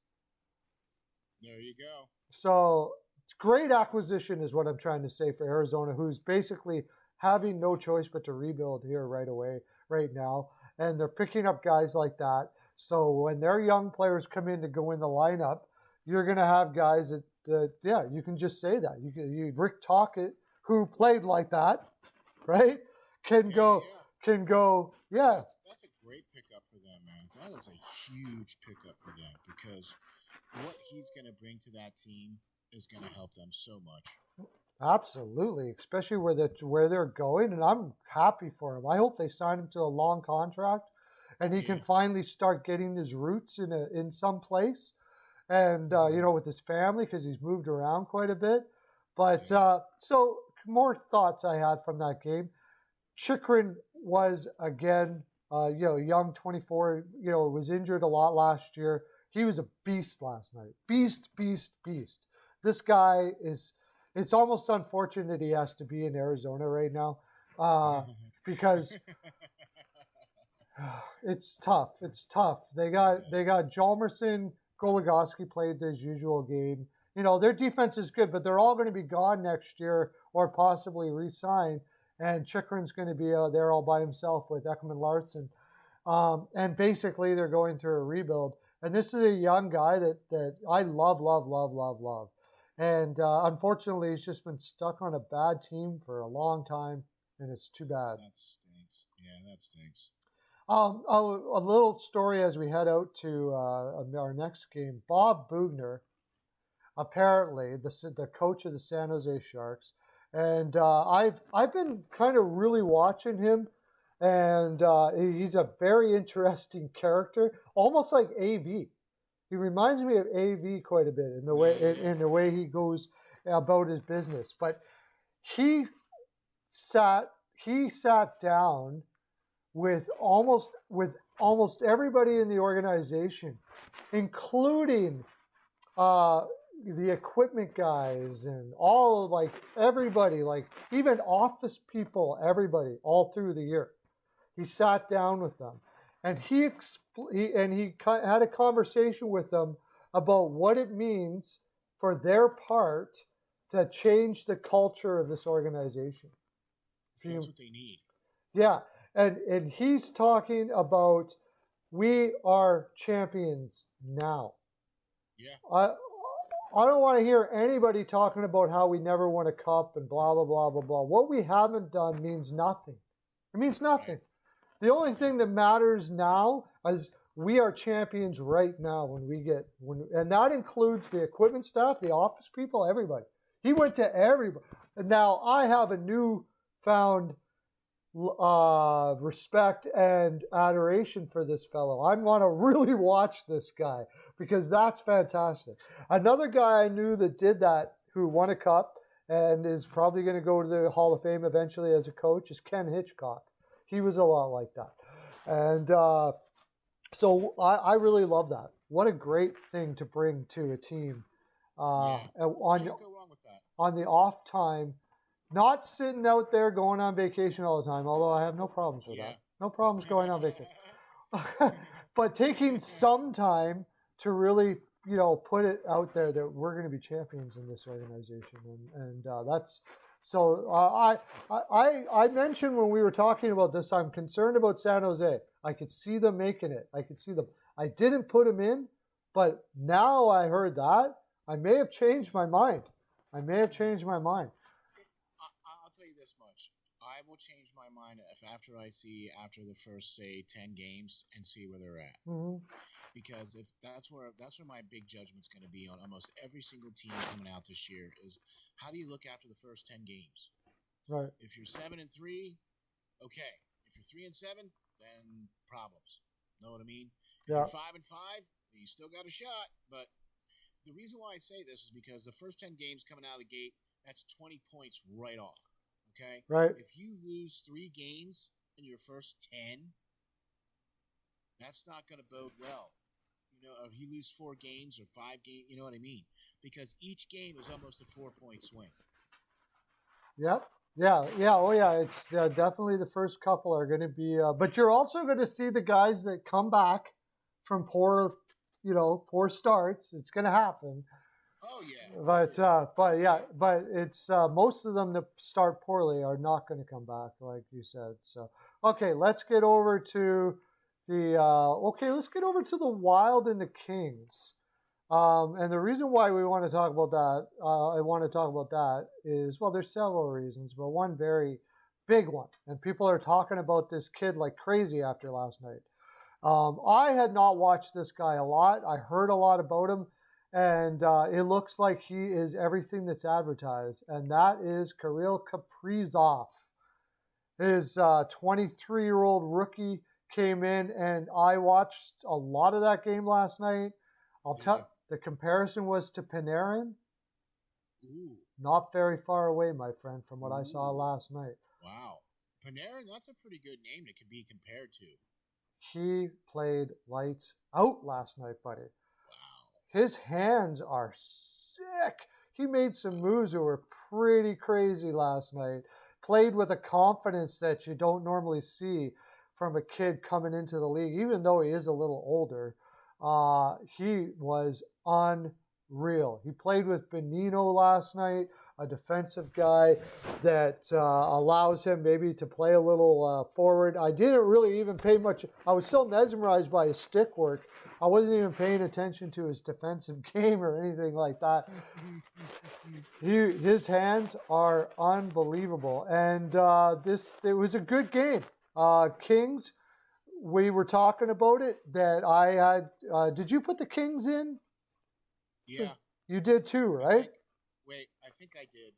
There you go. So great acquisition is what I'm trying to say for Arizona, who's basically having no choice but to rebuild here right away, right now. And they're picking up guys like that. So when their young players come in to go in the lineup, you're going to have guys that, you can just say that. Rick Tocchet, who played like that, right? Can go. That's a great pickup for them, man. That is a huge pickup for them because what he's going to bring to that team is going to help them so much. Absolutely, especially where they're going, and I'm happy for him. I hope they sign him to a long contract, and he can finally start getting his roots in some place, and with his family because he's moved around quite a bit. But so more thoughts I had from that game. Chychrun was again, young 24. Was injured a lot last year. He was a beast last night. Beast. This guy is. It's almost unfortunate he has to be in Arizona right now because it's tough. It's tough. They got Jalmerson, Goligoski played his usual game. Their defense is good, but they're all going to be gone next year or possibly re-signed. And Chychrun's going to be there all by himself with Ekman Larson. And basically they're going through a rebuild. And this is a young guy that I love. And unfortunately, he's just been stuck on a bad team for a long time, and it's too bad. That stinks. Yeah, that stinks. A little story as we head out to our next game. Bob Bugner, apparently the coach of the San Jose Sharks, and I've been kind of really watching him, and he's a very interesting character, almost like AV. He reminds me of AV quite a bit in the way he goes about his business. But he sat down with almost everybody in the organization, including the equipment guys and all everybody, even office people, everybody, all through the year. He sat down with them. And he had a conversation with them about what it means for their part to change the culture of this organization. That's what they need. Yeah, and he's talking about we are champions now. Yeah. I don't want to hear anybody talking about how we never won a cup and blah blah blah blah blah. What we haven't done means nothing. It means nothing. Right. The only thing that matters now is we are champions right now and that includes the equipment staff, the office people, everybody. He went to everybody. And now I have a newfound respect and adoration for this fellow. I'm going to really watch this guy because that's fantastic. Another guy I knew that did that, who won a cup and is probably going to go to the Hall of Fame eventually as a coach, is Ken Hitchcock. He was a lot like that. And so I really love that. What a great thing to bring to a team. Can't go wrong with that. On the off time, not sitting out there going on vacation all the time, although I have no problems with that. No problems going on vacation. But taking some time to really, put it out there that we're going to be champions in this organization. And that's... So I mentioned when we were talking about this, I'm concerned about San Jose. I could see them making it. I didn't put them in, but now I heard that, I may have changed my mind. I'll tell you this much. I will change my mind after the first, say, 10 games and see where they're at. Mm-hmm. Because if that's where my big judgment's going to be on almost every single team coming out this year is how do you look after the first 10 games? Right. If you're 7-3, okay. If you're 3-7, then problems. Know what I mean? If you're 5-5, you still got a shot. But the reason why I say this is because the first 10 games coming out of the gate, that's 20 points right off. Okay? Right. If you lose 3 games in your first 10, that's not going to bode well. If you lose 4 games or 5 games, you know what I mean? Because each game is almost a 4-point swing. Yep. Yeah. Oh, yeah. It's definitely the first couple are going to be. But you're also going to see the guys that come back from poor starts. It's going to happen. Oh yeah. But it's most of them that start poorly are not going to come back, like you said. So okay, let's get over to the Wild and the Kings. And the reason why we want to talk about that, I want to talk about that is, well, there's several reasons, but one very big one, and people are talking about this kid like crazy after last night. I had not watched this guy a lot. I heard a lot about him, and it looks like he is everything that's advertised, and that is Kirill Kaprizov. His 23-year-old rookie came in, and I watched a lot of that game last night. I'll tell. The comparison was to Panarin. Ooh. Not very far away, my friend, from what I saw last night. Wow. Panarin, that's a pretty good name it could be compared to. He played lights out last night, buddy. Wow. His hands are sick. He made some moves that were pretty crazy last night. Played with a confidence that you don't normally see from a kid coming into the league, even though he is a little older. He was unreal. He played with Benino last night, a defensive guy that allows him maybe to play a little forward. I didn't really even pay much. I was so mesmerized by his stick work. I wasn't even paying attention to his defensive game or anything like that. His hands are unbelievable. And it was a good game. Kings, we were talking about it, that I had, did you put the Kings in? Yeah. You did too, right? I think I did.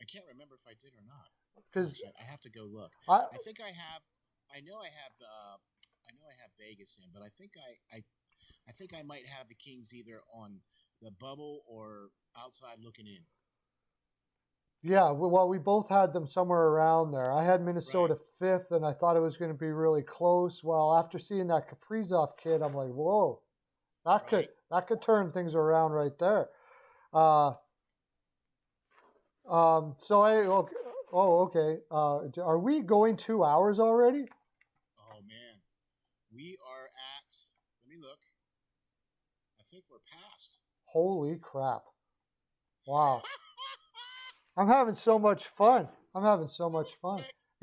I can't remember if I did or not. Because I have to go look. I think I have. I know I have Vegas in, but I think I might have the Kings either on the bubble or outside looking in. Yeah, well, we both had them somewhere around there. I had Minnesota fifth, and I thought it was going to be really close. Well, after seeing that Kaprizov kid, I'm like, whoa, that could turn things around right there. Okay. Are we going 2 hours already? Oh man, we are at. Let me look. I think we're past. Holy crap! Wow. I'm having so much fun. You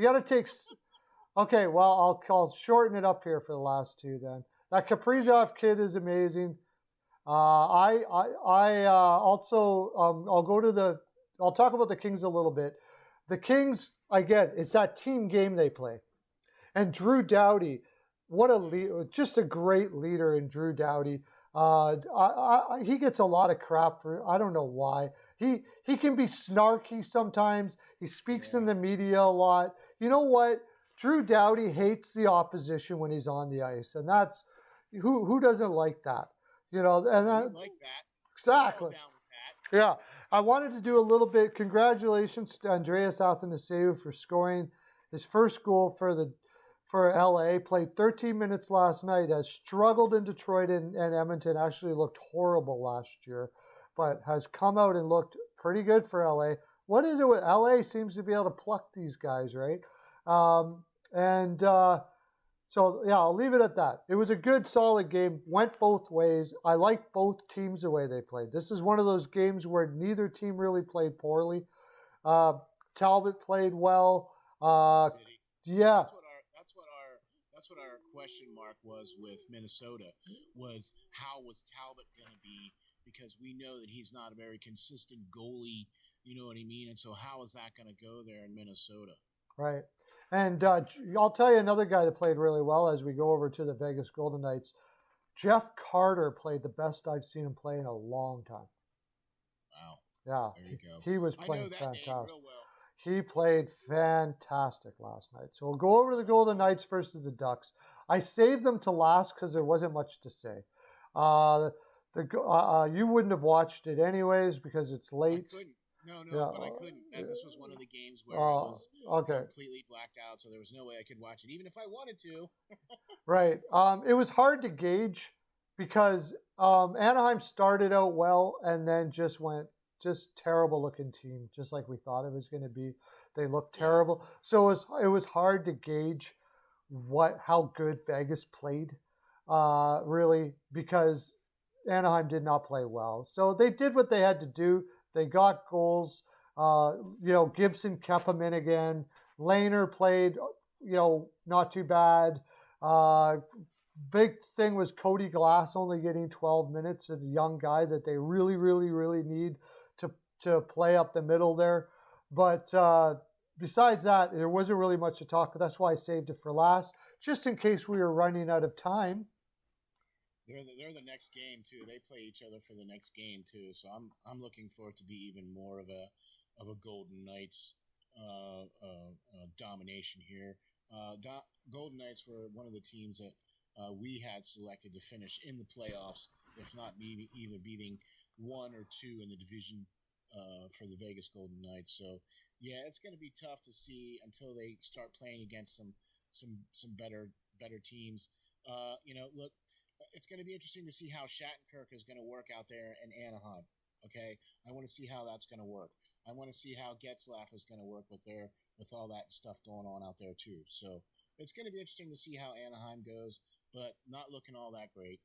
got to take. Okay, well, I'll shorten it up here for the last two then. That Kaprizov kid is amazing. Also I'll talk about the Kings a little bit. The Kings, again, it's that team game they play. And Drew Doughty, just a great leader in Drew Doughty. He gets a lot of crap for, I don't know why. He can be snarky sometimes. He speaks in the media a lot. You know what? Drew Doughty hates the opposition when he's on the ice, and that's who doesn't like that? You know, and I like that. Exactly. Yeah, I wanted to do a little bit. Congratulations to Andreas Athanasiou for scoring his first goal for LA. Played 13 minutes last night. Has struggled in Detroit and Edmonton. Actually looked horrible last year, but has come out and looked pretty good for LA. What is it with LA? Seems to be able to pluck these guys, right? So, yeah, I'll leave it at that. It was a good, solid game. Went both ways. I like both teams the way they played. This is one of those games where neither team really played poorly. Talbot played well. Yeah. That's what our question mark was with Minnesota, was how was Talbot going to be, because we know that he's not a very consistent goalie, you know what I mean? And so how is that going to go there in Minnesota? Right. And I'll tell you another guy that played really well as we go over to the Vegas Golden Knights. Jeff Carter played the best I've seen him play in a long time. Wow. Yeah. There you go. He was playing fantastic. Name real well. He played fantastic last night. So we'll go over to the Golden Knights versus the Ducks. I saved them to last because there wasn't much to say. You wouldn't have watched it anyways because it's late. I couldn't. No, but I couldn't. This was one of the games where I was completely blacked out, so there was no way I could watch it, even if I wanted to. Right. It was hard to gauge because Anaheim started out well and then just terrible looking team, just like we thought it was going to be. They looked terrible. So it was hard to gauge how good Vegas played, really, because Anaheim did not play well. So they did what they had to do. They got goals. Gibson kept them in again. Lehner played, not too bad. Big thing was Cody Glass only getting 12 minutes, a young guy that they really, really, really need to play up the middle there. But besides that, there wasn't really much to talk. That's why I saved it for last, just in case we were running out of time. They're the next game too. They play each other for the next game too. So I'm looking for it to be even more of a Golden Knights domination here. Golden Knights were one of the teams that we had selected to finish in the playoffs, if not maybe either beating 1 or 2 in the division for the Vegas Golden Knights. So yeah, it's going to be tough to see until they start playing against some better teams. Look, it's going to be interesting to see how Shattenkirk is going to work out there in Anaheim. Okay, I want to see how that's going to work. I want to see how Getzlaf is going to work with all that stuff going on out there too. So it's going to be interesting to see how Anaheim goes, but not looking all that great.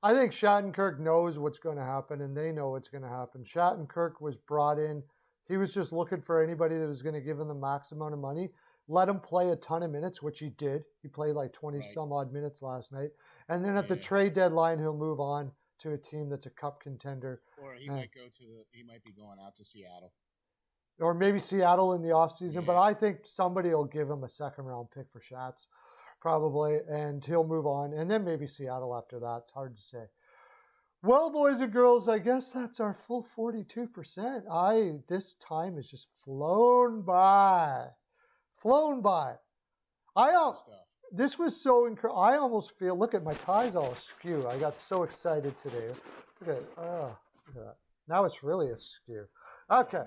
I think Shattenkirk knows what's going to happen, and they know what's going to happen. Shattenkirk was brought in. He was just looking for anybody that was going to give him the max amount of money. Let him play a ton of minutes, which he did. He played like 20-some-odd minutes last night. And then at the trade deadline, he'll move on to a team that's a cup contender. Or he might be going out to Seattle. Or maybe Seattle in the offseason. But I think somebody will give him a second-round pick for Shats, probably, and he'll move on. And then maybe Seattle after that. It's hard to say. Well, boys and girls, I guess that's our full 42%. This time has just flown by. This was so incredible. I almost feel, look at my ties all askew. I got so excited today. Look at that. Now it's really askew. Okay.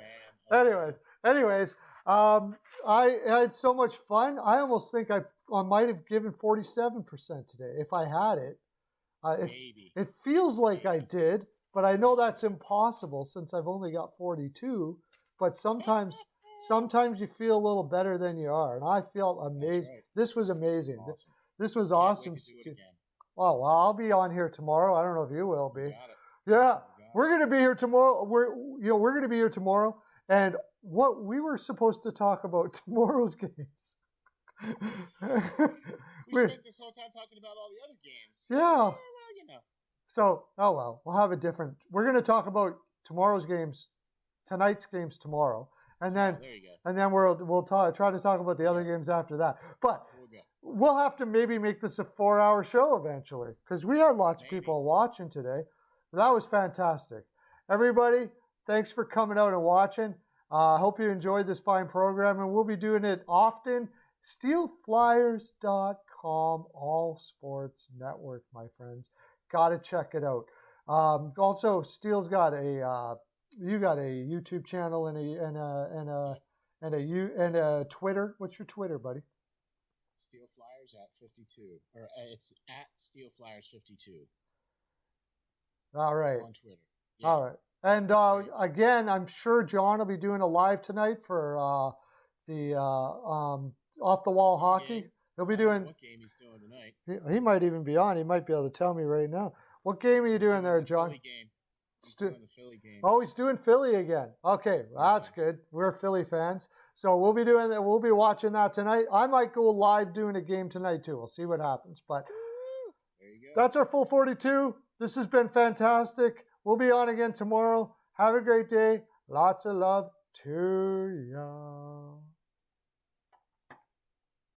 Anyways, I had so much fun. I almost think I might have given 47% today if I had it. It feels like I did, but I know that's impossible since I've only got 42. But sometimes you feel a little better than you are, and I feel amazing. Right. This was amazing. Awesome. This was awesome. Oh, well, I'll be on here tomorrow. I don't know if you will be. Yeah, we're going to be here tomorrow. We're going to be here tomorrow, and what we were supposed to talk about tomorrow's games. We spent this whole time talking about all the other games. Yeah. Well, So, we'll have a different. We're going to talk about tomorrow's games, tonight's games tomorrow. And then, we'll try to talk about the other games after that. But we'll have to maybe make this a 4-hour show eventually because we had lots of people watching today. That was fantastic. Everybody, thanks for coming out and watching. I hope you enjoyed this fine program, and we'll be doing it often. SteelFlyers.com, all sports network, my friends. Got to check it out. Also, Steel's got you got a YouTube channel and a Twitter. What's your Twitter, buddy? Steel Flyers at 52, or it's at Steel Flyers 52. All right. On Twitter. Yeah. All right. And again, I'm sure John will be doing a live tonight for the off the wall hockey. Game. He'll be doing. What game he's doing tonight? He might even be on. He might be able to tell me right now. What game are you doing there, John? Philly game. He's doing the Philly game. Oh, he's doing Philly again. Okay, that's good. We're Philly fans, so we'll be doing that. We'll be watching that tonight. I might go live doing a game tonight too. We'll see what happens. But there you go. That's our full 42. This has been fantastic. We'll be on again tomorrow. Have a great day. Lots of love to ya.